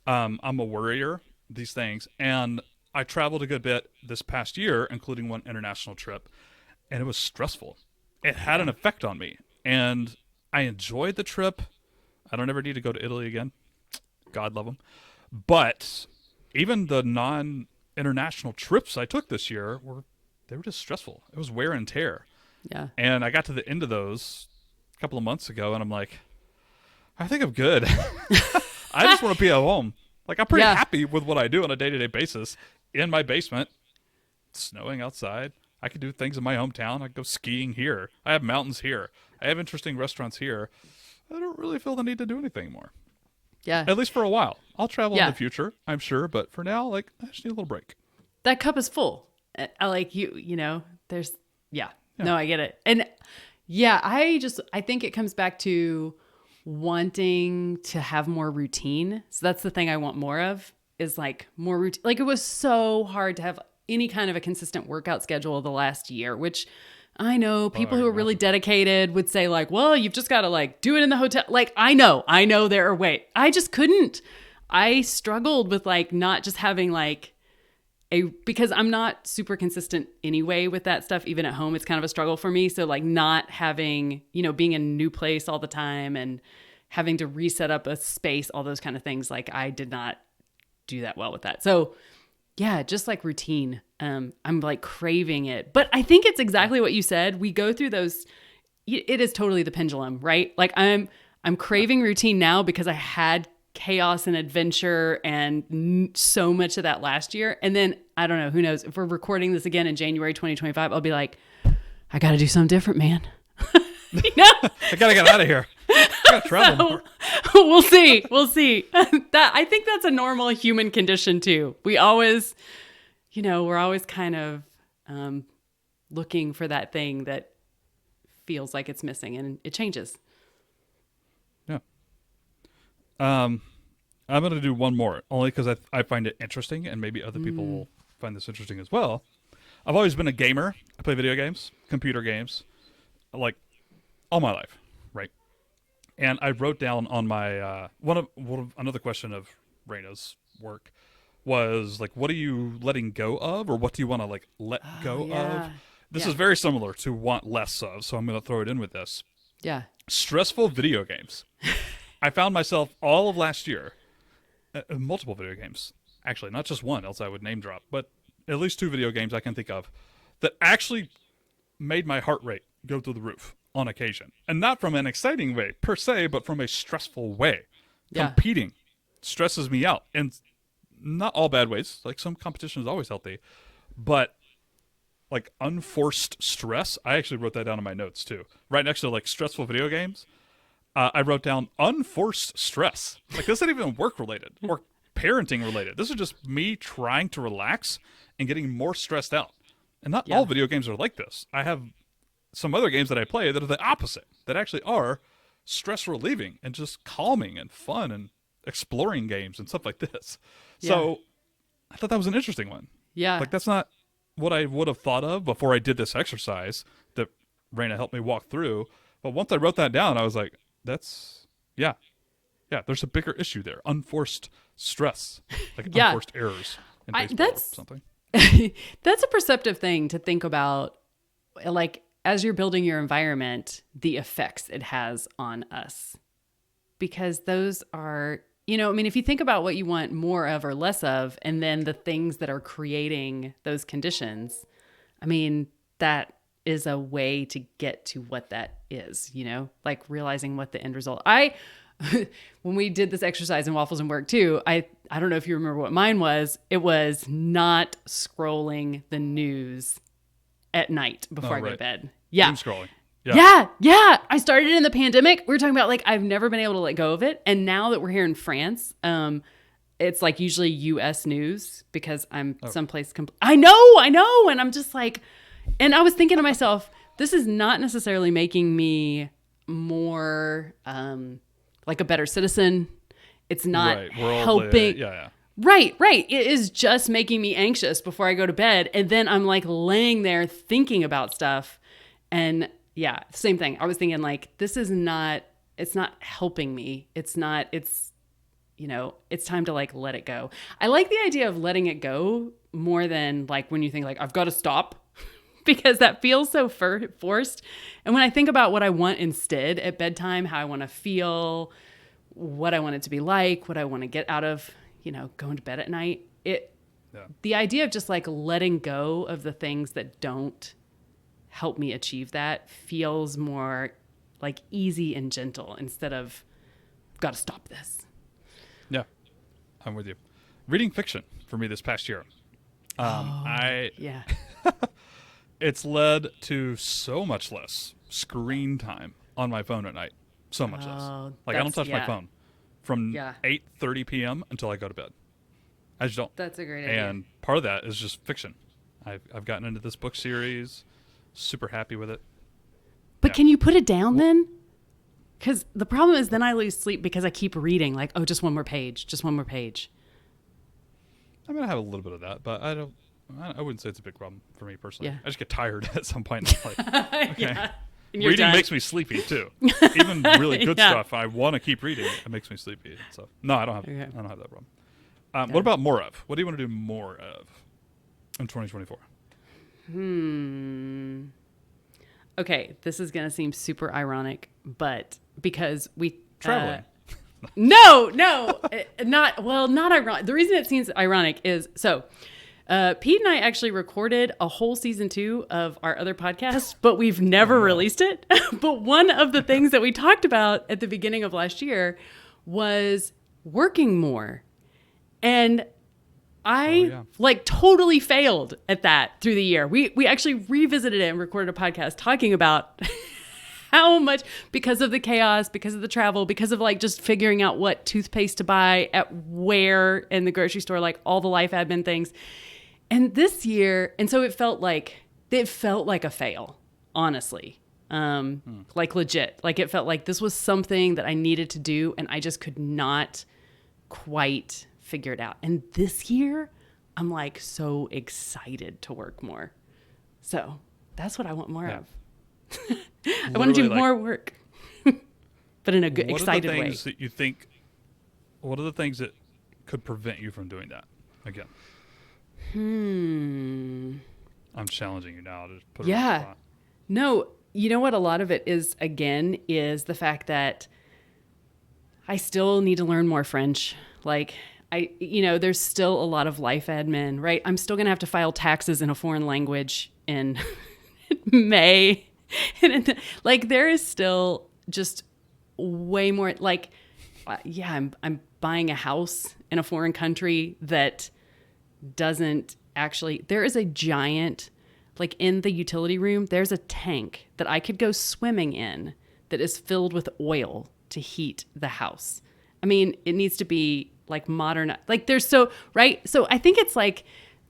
I'm a worrier, these things. And I traveled a good bit this past year, including one international trip, and it was stressful. It had an effect on me. And I enjoyed the trip. I don't ever need to go to Italy again. God love them. But even the non-international trips I took this year they were just stressful. It was wear and tear. Yeah. And I got to the end of those a couple of months ago, and I'm like, I think I'm good. I just want to be at home. Like, I'm pretty happy with what I do on a day-to-day basis in my basement. It's snowing outside. I can do things in my hometown. I can go skiing here. I have mountains here. I have interesting restaurants here. I don't really feel the need to do anything more. Yeah. At least for a while. I'll travel in the future, I'm sure. But for now, I just need a little break. That cup is full. I like there's, no, I get it. And Yeah, I think it comes back to wanting to have more routine. So that's the thing I want more of, is like more routine. Like, it was so hard to have any kind of a consistent workout schedule the last year, which I know people who are really dedicated would say like, well, you've just got to like do it in the hotel. Like, I know there are ways. I just couldn't. I struggled with like not just having like because I'm not super consistent anyway with that stuff. Even at home, it's kind of a struggle for me. So like not having, being in a new place all the time and having to reset up a space, all those kind of things. Like, I did not do that well with that. So yeah, just like routine. I'm like craving it, but I think it's exactly what you said. We go through those. It is totally the pendulum, right? Like I'm craving routine now because I had chaos and adventure and so much of that last year. And then I don't know, who knows, if we're recording this again in January 2025, I'll be like, I got to do something different, man. I got to get out of here. I got to travel more. We'll see. I think that's a normal human condition too. We always, we're always kind of looking for that thing that feels like it's missing, and it changes. Yeah. I'm going to do one more, only because I find it interesting, and maybe other people will find this interesting as well. I've always been a gamer. I play video games, computer games, like all my life, right? And I wrote down on my another question of Raina's work was like, what are you letting go of, or what do you want to like let go of? This is very similar to want less of, so I'm going to throw it in with this. Yeah. Stressful video games. I found myself all of last year, multiple video games, actually, not just one, else I would name drop, but at least 2 video games I can think of that actually made my heart rate go through the roof on occasion. And not from an exciting way per se, but from a stressful way. Yeah. Competing stresses me out. And not all bad ways. Like, some competition is always healthy. But like unforced stress, I actually wrote that down in my notes too. Right next to like stressful video games, I wrote down unforced stress. Like, this isn't even work related or parenting related. This is just me trying to relax and getting more stressed out. And not all video games are like this. I have some other games that I play that are the opposite, that actually are stress relieving and just calming and fun and exploring games and stuff like this. So I thought that was an interesting one. Yeah. Like, that's not what I would have thought of before I did this exercise that Raina helped me walk through. But once I wrote that down, I was like, there's a bigger issue there. Unforced stress, like unforced errors in baseball or something. That's a perceptive thing to think about. Like, as you're building your environment, the effects it has on us, because those are, if you think about what you want more of or less of, and then the things that are creating those conditions, that is a way to get to what that is, like realizing what the end result. When we did this exercise in Waffles and Work too, I don't know if you remember what mine was. It was not scrolling the news at night before I go to bed. Yeah. Doom scrolling. Yeah. I started in the pandemic. We were talking about like, I've never been able to let go of it. And now that we're here in France, it's like usually US news because I'm someplace. I know. And I'm just like, and I was thinking to myself, this is not necessarily making me more, like a better citizen. It's not helping. Right. It is just making me anxious before I go to bed. And then I'm like laying there thinking about stuff. And same thing. I was thinking like, it's not helping me. It's time to like let it go. I like the idea of letting it go more than like when you think like, I've got to stop, because that feels so forced. And when I think about what I want instead at bedtime, how I want to feel, what I want it to be like, what I want to get out of, going to bed at night, the idea of just like letting go of the things that don't help me achieve that feels more like easy and gentle instead of got to stop this. Yeah, I'm with you. Reading fiction for me this past year. It's led to so much less screen time on my phone at night. So much less. Like, I don't touch my phone from 8:30 p.m. until I go to bed. I just don't. That's a great idea. And part of that is just fiction. I've gotten into this book series. Super happy with it. But can you put it down then? Because the problem is then I lose sleep because I keep reading like, oh, just one more page, just one more page. I'm going to have a little bit of that, but I wouldn't say it's a big problem for me personally. Yeah. I just get tired at some point. Like, okay. Yeah. And you're Reading done. makes me sleepy too. Even really good stuff, I want to keep reading. It makes me sleepy. So no, I don't have that problem. What about more of? What do you want to do more of in 2024? Okay, this is gonna seem super ironic, but because we Traveling. No, not ironic. The reason it seems ironic is Pete and I actually recorded a whole season 2 of our other podcast, but we've never released it. But one of the things that we talked about at the beginning of last year was working more. And I totally failed at that through the year. We actually revisited it and recorded a podcast talking about how much, because of the chaos, because of the travel, because of like just figuring out what toothpaste to buy at where in the grocery store, like all the life admin things. And this year, and so it felt like a fail, honestly. Like legit. Like it felt like this was something that I needed to do and I just could not quite figure it out. And this year, I'm like so excited to work more. So that's what I want more of. I want to do more work, but in a good, excited way. What are the things that you think? What are the things that could prevent you from doing that again? I'm challenging you now to put it on the spot. No, you know what? A lot of it is the fact that I still need to learn more French. Like there's still a lot of life admin, right? I'm still going to have to file taxes in a foreign language in May. And like there is still just way more like, I'm buying a house in a foreign country that doesn't actually, there is a giant, like in the utility room, there's a tank that I could go swimming in that is filled with oil to heat the house. I mean, it needs to be like modern, like there's right? So I think it's like,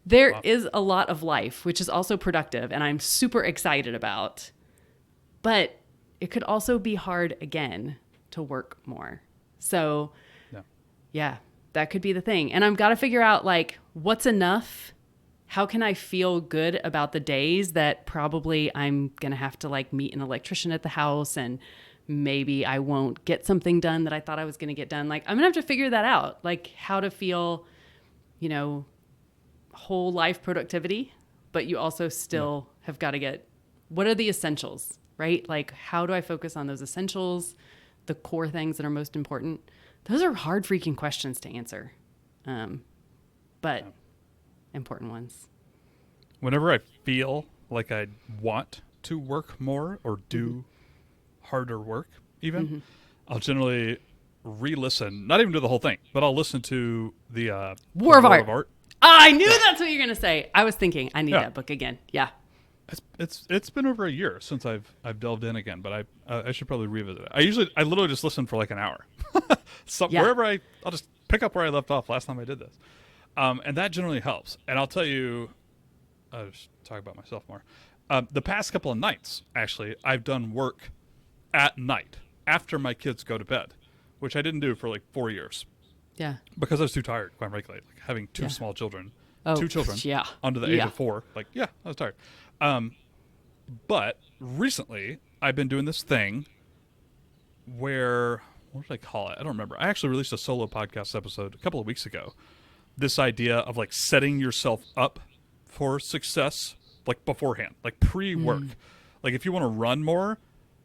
there is a lot of life, which is also productive and I'm super excited about, but it could also be hard again to work more. So yeah, that could be the thing. And I've got to figure out like what's enough. How can I feel good about the days that probably I'm going to have to like meet an electrician at the house and maybe I won't get something done that I thought I was going to get done. Like I'm going to have to figure that out. Like how to feel, whole life productivity, but you also still have got to get, what are the essentials, right? Like how do I focus on those essentials, the core things that are most important? Those are hard freaking questions to answer, but important ones. Whenever I feel like I want to work more or do harder work even, I'll generally re-listen, not even to the whole thing, but I'll listen to the War of Art. I knew that's what you're going to say. I was thinking I need that book again. Yeah. It's been over a year since I've delved in again, but I should probably revisit it. I literally just listen for like an hour. Wherever I'll just pick up where I left off last time I did this. And that generally helps. And I'll tell you, I'll just talk about myself more. The past couple of nights, actually, I've done work at night after my kids go to bed, which I didn't do for like 4 years. Yeah. Because I was too tired, quite frankly. Like having two small children, 2 children under the age of 4. Like, I was tired. But recently, I've been doing this thing where, what did I call it? I don't remember. I actually released a solo podcast episode a couple of weeks ago. This idea of like setting yourself up for success, like beforehand, like pre-work. Like if you want to run more,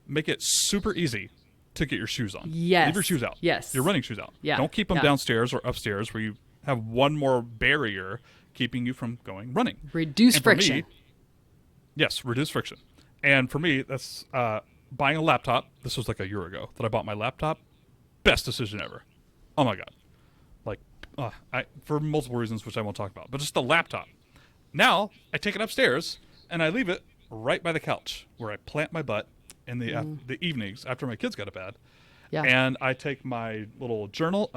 make it super easy to get your shoes on. Yes. Leave your shoes out. Yes. Your running shoes out. Yeah. Don't keep them downstairs or upstairs where you have one more barrier keeping you from going running. Reduce friction. Yes, reduce friction. And for me, that's buying a laptop. This was like a year ago that I bought my laptop. Best decision ever. Oh my God. Like, for multiple reasons, which I won't talk about, but just the laptop. Now I take it upstairs and I leave it right by the couch where I plant my butt in the evenings after my kids go to bed. Yeah. And I take my little journal.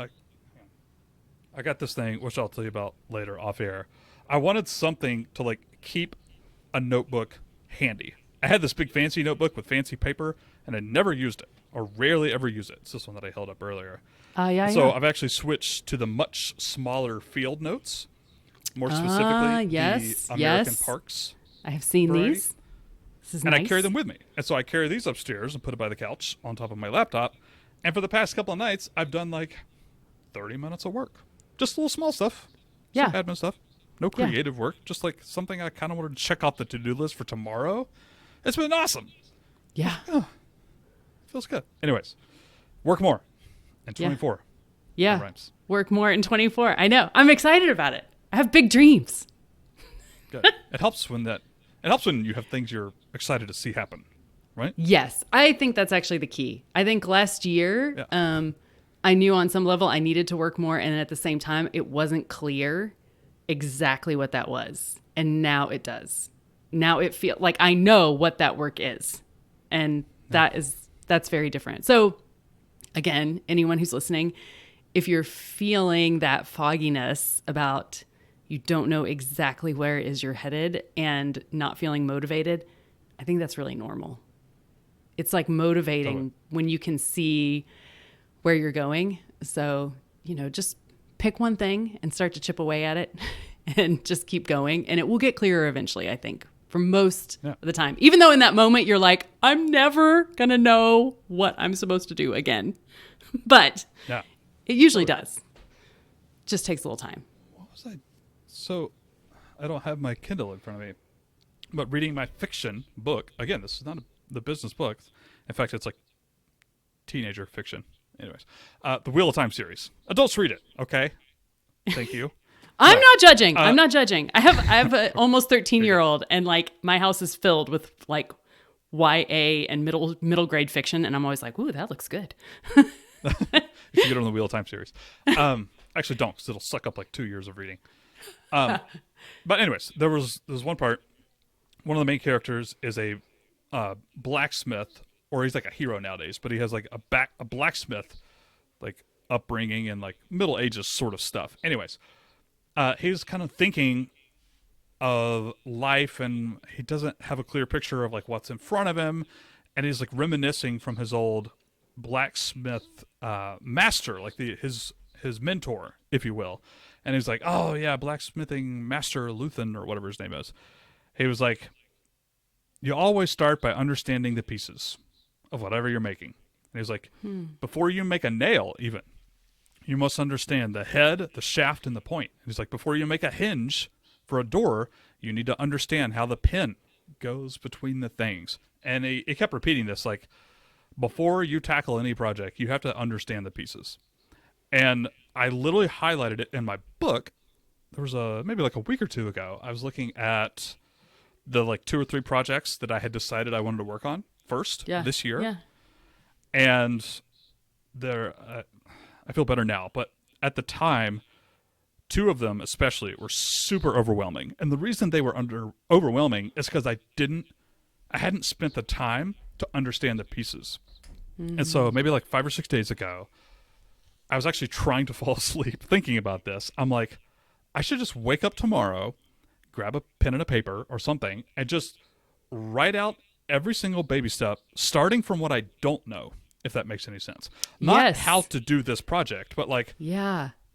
I got this thing, which I'll tell you about later off air. I wanted something to like keep a notebook handy. I had this big fancy notebook with fancy paper, and I never used it, or rarely ever use it. It's this one that I held up earlier. So I've actually switched to the much smaller field notes, more specifically the American Parks. I have seen variety. these. This is and nice. I carry them with me. And so I carry these upstairs and put it by the couch on top of my laptop. And for the past couple of nights, I've done like 30 minutes of work. Just a little small stuff. Some admin stuff. No creative work. Just like something I kind of wanted to check off the to-do list for tomorrow. It's been awesome. Yeah. Feels good. Anyways, work more in 24. Yeah. Rhymes. Work more in 24. I know. I'm excited about it. I have big dreams. Good. It helps when you have things you're excited to see happen, right? Yes. I think that's actually the key. I think last year, I knew on some level I needed to work more, and at the same time, it wasn't clear exactly what that was. And now it does. Now it feels like I know what that work is. And that's very different. So again, anyone who's listening, if you're feeling that fogginess about you don't know exactly where is you're headed and not feeling motivated, I think that's really normal. It's like motivating when you can see where you're going. So, just pick one thing and start to chip away at it and just keep going. And it will get clearer eventually, I think, for most of the time. Even though in that moment you're like, I'm never going to know what I'm supposed to do again. But it usually does. Just takes a little time. What was I? So I don't have my Kindle in front of me, but reading my fiction book, again, this is not the business book. In fact, it's like teenager fiction. Anyways, the Wheel of Time series. Adults read it, okay? Thank you. I'm not judging. I'm not judging. I have an almost 13-year-old, and like my house is filled with like YA and middle grade fiction, and I'm always like, "Ooh, that looks good." You should get on the Wheel of Time series. Actually, don't, because it'll suck up like 2 years of reading. But anyways, there's one part. One of the main characters is a blacksmith, or he's like a hero nowadays, but he has like a blacksmith like upbringing and like Middle Ages sort of stuff. Anyways, he's kind of thinking of life, and he doesn't have a clear picture of like what's in front of him, and he's like reminiscing from his old blacksmith master, like his mentor, if you will. And he's like, oh yeah, blacksmithing master Luthen, or whatever his name is. He was like, you always start by understanding the pieces of whatever you're making. And he's like, before you make a nail even, you must understand the head, the shaft, and the point. And he's like, before you make a hinge for a door, you need to understand how the pin goes between the things. And he kept repeating this, like, before you tackle any project, you have to understand the pieces. And I literally highlighted it in my book. There was maybe like a week or two ago, I was looking at the like 2 or 3 projects that I had decided I wanted to work on first this year. Yeah. And I feel better now, but at the time, 2 of them especially were super overwhelming. And the reason they were overwhelming is because I hadn't spent the time to understand the pieces. And so maybe like 5 or 6 days ago, I was actually trying to fall asleep thinking about this. I'm like, I should just wake up tomorrow, grab a pen and a paper or something, and just write out every single baby step, starting from what I don't know, if that makes any sense. Not how to do this project, but like,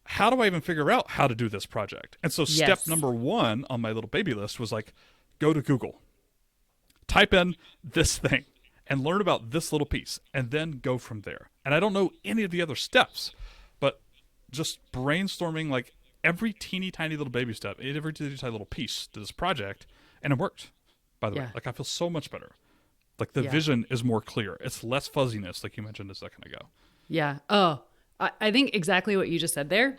how do I even figure out how to do this project? And so step number 1 on my little baby list was like, go to Google, type in this thing, and learn about this little piece, and then go from there. And I don't know any of the other steps, but just brainstorming like every teeny tiny little baby step, every teeny tiny little piece to this project, and it worked, by the way. Like, I feel so much better. Like, the vision is more clear. It's less fuzziness, like you mentioned a second ago. Yeah. Oh, I think exactly what you just said there.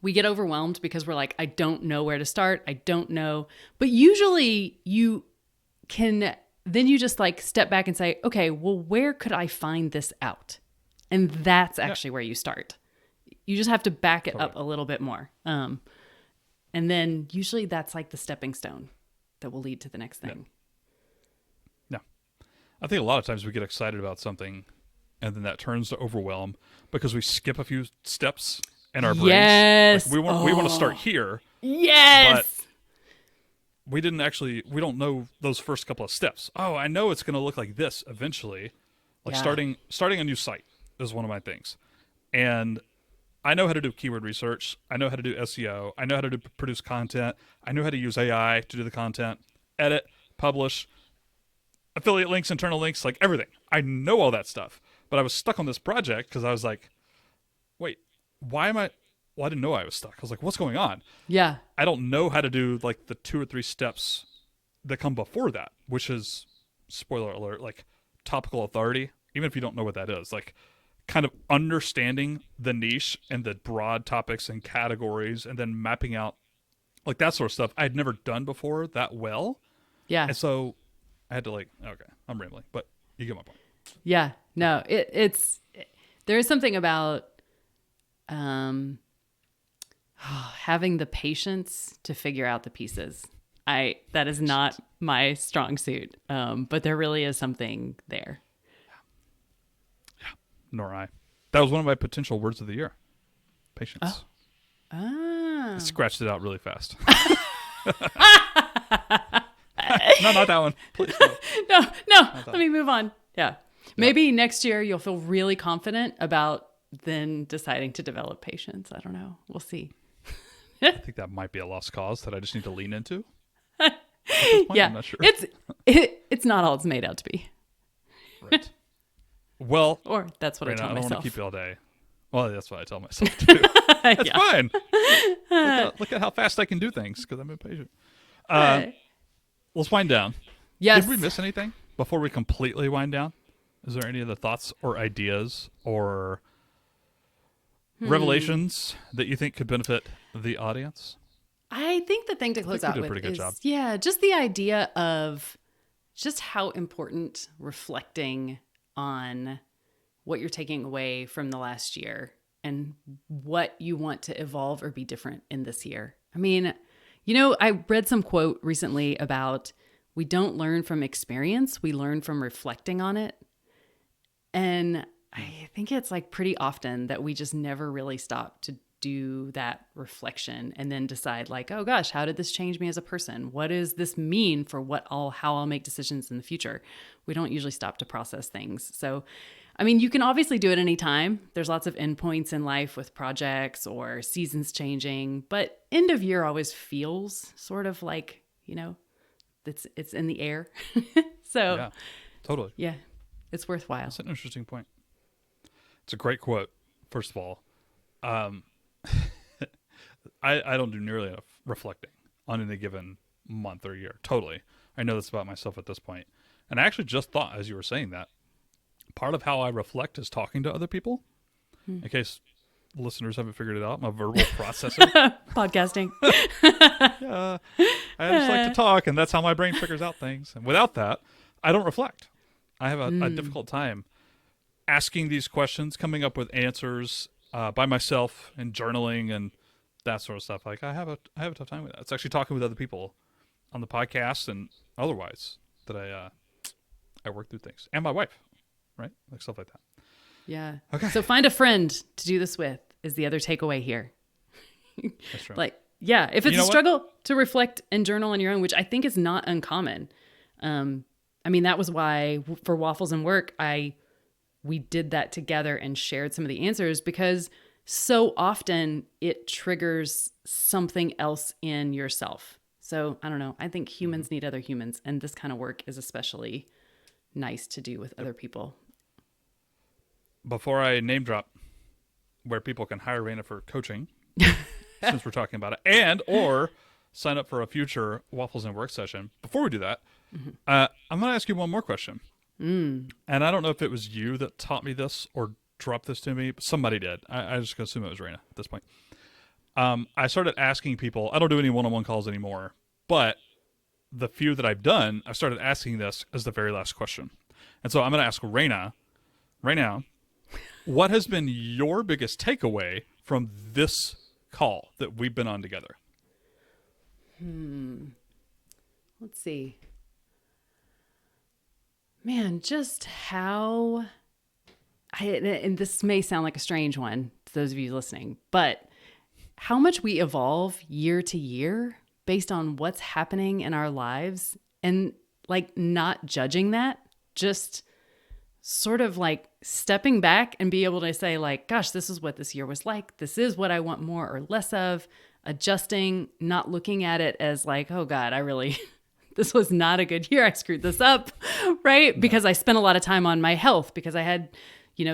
We get overwhelmed because we're like, I don't know where to start. I don't know. But usually you can, then you just like step back and say, okay, well, where could I find this out? And that's actually where you start. You just have to back it up a little bit more. And then usually that's like the stepping stone that will lead to the next thing. Yeah. I think a lot of times we get excited about something and then that turns to overwhelm because we skip a few steps in our brains. Yes. Like we want to start here. Yes. But we don't know those first couple of steps. Oh, I know it's going to look like this eventually. Like Yeah. starting a new site is one of my things. And I know how to do keyword research. I know how to do SEO. I know how to produce content. I know how to use AI to do the content, edit, publish, affiliate links, internal links, like everything. I know all that stuff. But I was stuck on this project because I was like, wait, why am I? Well, I didn't know I was stuck. I was like, what's going on? Yeah. I don't know how to do like the 2 or 3 steps that come before that, which is, spoiler alert, like topical authority. Even if you don't know what that is, like kind of understanding the niche and the broad topics and categories, and then mapping out like that sort of stuff I'd never done before that well. Yeah. And so I had to like, okay, I'm rambling, but you get my point. Yeah. No, there is something about having the patience to figure out the pieces. That is not my strong suit. But there really is something there. Nor I. That was one of my potential words of the year. Patience. Oh. Ah. I scratched it out really fast. No, not that one. Please no. No. Let me move on. Yeah. Maybe next year you'll feel really confident about then deciding to develop patience. I don't know. We'll see. I think that might be a lost cause that I just need to lean into. At this point, Yeah. I'm not sure. It's not all it's made out to be. Right. Well, Or that's what I Raina, tell I don't want to myself. keep you all day. Well, that's what I tell myself too. That's Yeah. fine. Look at how fast I can do things because I'm impatient. Let's wind down. Yes. Did we miss anything before we completely wind down? Is there any other thoughts or ideas or revelations that you think could benefit the audience? I think the thing to close we out did a with pretty good is, job. yeah, just the idea of just how important reflecting on what you're taking away from the last year and what you want to evolve or be different in this year. I mean, I read some quote recently about we don't learn from experience, we learn from reflecting on it. And I think it's like pretty often that we just never really stop to do that reflection and then decide like, oh gosh, how did this change me as a person? What does this mean for how I'll make decisions in the future? We don't usually stop to process things. So, I mean, you can obviously do it anytime. There's lots of endpoints in life with projects or seasons changing, but end of year always feels sort of like, it's in the air. So Yeah, totally. yeah, it's worthwhile. That's an interesting point. It's a great quote, first of all. I don't do nearly enough reflecting on any given month or year. Totally. I know this about myself at this point. And I actually just thought, as you were saying that, part of how I reflect is talking to other people. In case listeners haven't figured it out, I'm a verbal processor. Podcasting. I just like to talk, and that's how my brain figures out things. And without that, I don't reflect. I have a difficult time asking these questions, coming up with answers by myself, and journaling and that sort of stuff. Like I have a tough time with that. It's actually talking with other people on the podcast and otherwise that I work through things, and my wife, right? Like stuff like that. Yeah. Okay. So find a friend to do this with is the other takeaway here. That's true. Like, yeah, if it's You know a struggle to reflect and journal on your own, which I think is not uncommon. I mean, that was why for Waffles and Work, we did that together and shared some of the answers because so often it triggers something else in yourself. So I don't know. I think humans need other humans, and this kind of work is especially nice to do with other people. Before I name drop where people can hire Raina for coaching, since we're talking about it, and or sign up for a future Waffles and Work session. Before we do that, I'm going to ask you one more question. And I don't know if it was you that taught me this or dropped this to me, but somebody did. I just going to assume it was Raina at this point. I started asking people, I don't do any one-on-one calls anymore, but the few that I've done, I've started asking this as the very last question. And so I'm going to ask Raina right now, what has been your biggest takeaway from this call that we've been on together? Let's see. Man, just how, and this may sound like a strange one to those of you listening, but how much we evolve year to year based on what's happening in our lives and like not judging that, just sort of like stepping back and be able to say like, gosh, this is what this year was like. This is what I want more or less of, adjusting, not looking at it as like, oh God, this was not a good year. I screwed this up, right? No. Because I spent a lot of time on my health because I had,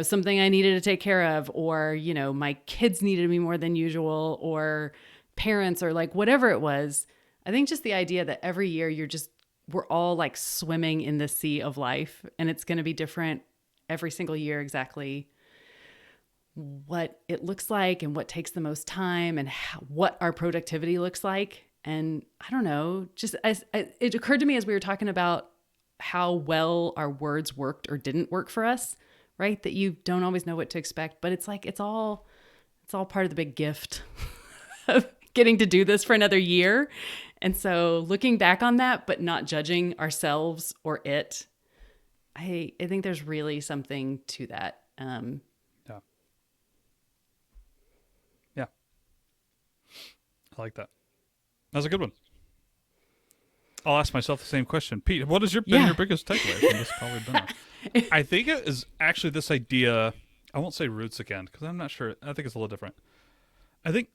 something I needed to take care of, or, my kids needed me more than usual, or parents, or like whatever it was. I think just the idea that every year we're all like swimming in the sea of life, and it's going to be different every single year, exactly what it looks like and what takes the most time and what our productivity looks like. And I don't know, it occurred to me as we were talking about how well our words worked or didn't work for us, right? That you don't always know what to expect, but it's like, it's all part of the big gift of getting to do this for another year. And so looking back on that, but not judging ourselves or it, I think there's really something to that. Yeah. I like that. That was a good one. I'll ask myself the same question. Pete, what has been your biggest takeaway from this college dinner? I think it is actually this idea, I won't say roots again, because I'm not sure. I think it's a little different. I think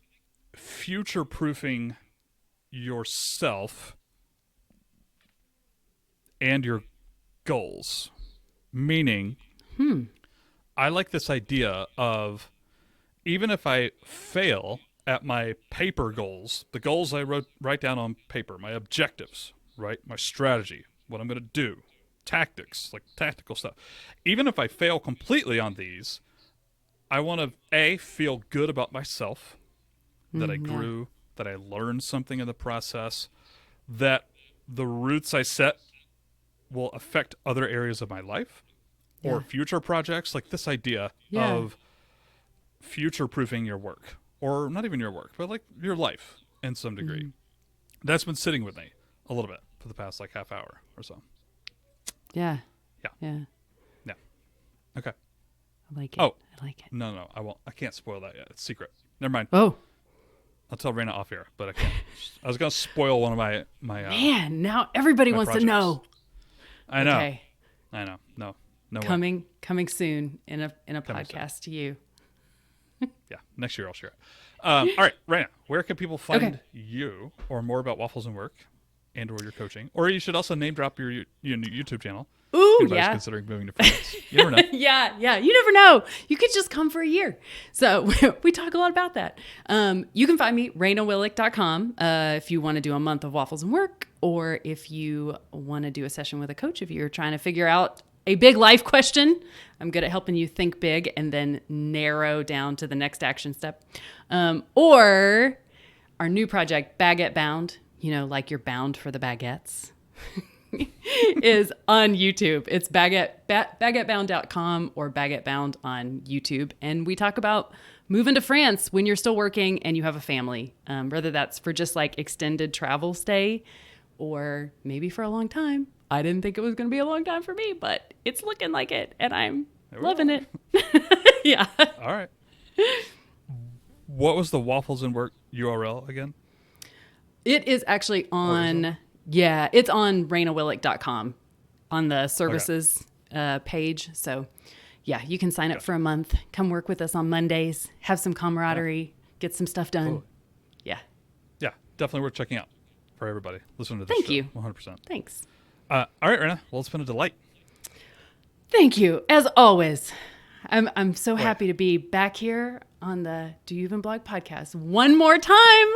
future-proofing yourself and your goals. Meaning, I like this idea of, even if I fail at my paper goals, the goals I write down on paper, my objectives, right? My strategy, what I'm going to do, tactics, like tactical stuff. Even if I fail completely on these, I want to, feel good about myself, that I grew, that I learned something in the process, that the roots I set will affect other areas of my life or future projects. Like this idea of future-proofing your work, or not even your work, but like your life in some degree. That's been sitting with me a little bit for the past like half hour or so. Yeah. Yeah. Okay. I like it. Oh, I like it. No, I won't. I can't spoil that yet. It's secret. Never mind. Oh. I'll tell Raina off air, but I can't. I was going to spoil one of my Man, now everybody wants projects. to know. I know. Okay. I know. No way. Coming soon in a podcast to you. Yeah, next year I'll share it. All right, Raina, where can people find you, or more about Waffles and Work, and or your coaching? Or you should also name drop your YouTube channel. Ooh, Anybody's considering moving to France. You never know. Yeah. You never know. You could just come for a year. So we talk a lot about that. You can find me, RainaWillick.com, if you want to do a month of Waffles and Work, or if you want to do a session with a coach, if you're trying to figure out a big life question. I'm good at helping you think big and then narrow down to the next action step. Or our new project, Baguette Bound, like you're bound for the baguettes, is on YouTube. It's baguettebound.com or Baguette Bound on YouTube. And we talk about moving to France when you're still working and you have a family, whether that's for just like extended travel stay or maybe for a long time. I didn't think it was going to be a long time for me, but it's looking like it, and I'm loving it. Yeah. All right. What was the Waffles and Work URL again? It is actually on, it's on RainaWillick.com on the services page. So, you can sign up for a month. Come work with us on Mondays. Have some camaraderie. Get some stuff done. Totally. Yeah. Yeah, definitely worth checking out for everybody. Listen to this Thank show. you. 100%. Thanks. All right, Raina. Well, it's been a delight. Thank you, as always. I'm so happy to be back here on the Do You Even Blog podcast one more time.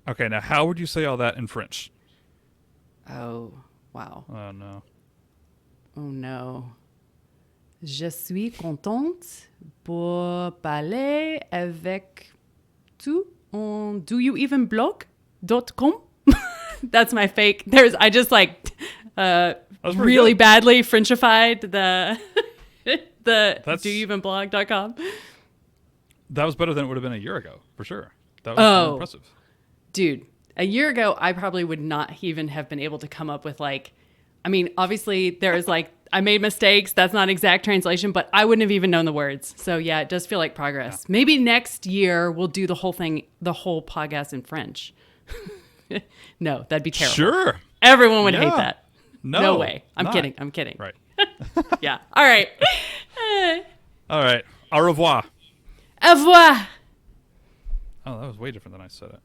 Okay, now how would you say all that in French? Oh, wow. Oh, no. Oh, no. Je suis contente pour parler avec tu on doyouevenblog.com. That's my fake. I just like really badly Frenchified the doyouevenblog.com. That was better than it would have been a year ago, for sure. That was impressive. Dude, a year ago, I probably would not even have been able to come up with obviously there's I made mistakes. That's not exact translation, but I wouldn't have even known the words. So yeah, it does feel like progress. Yeah. Maybe next year we'll do the whole podcast in French. No, that'd be terrible. Sure. Everyone would hate Yeah. that. No. No way. I'm not. kidding. I'm kidding. Right. Yeah. All right. All right. Au revoir. Au revoir. Oh, that was way different than I said it.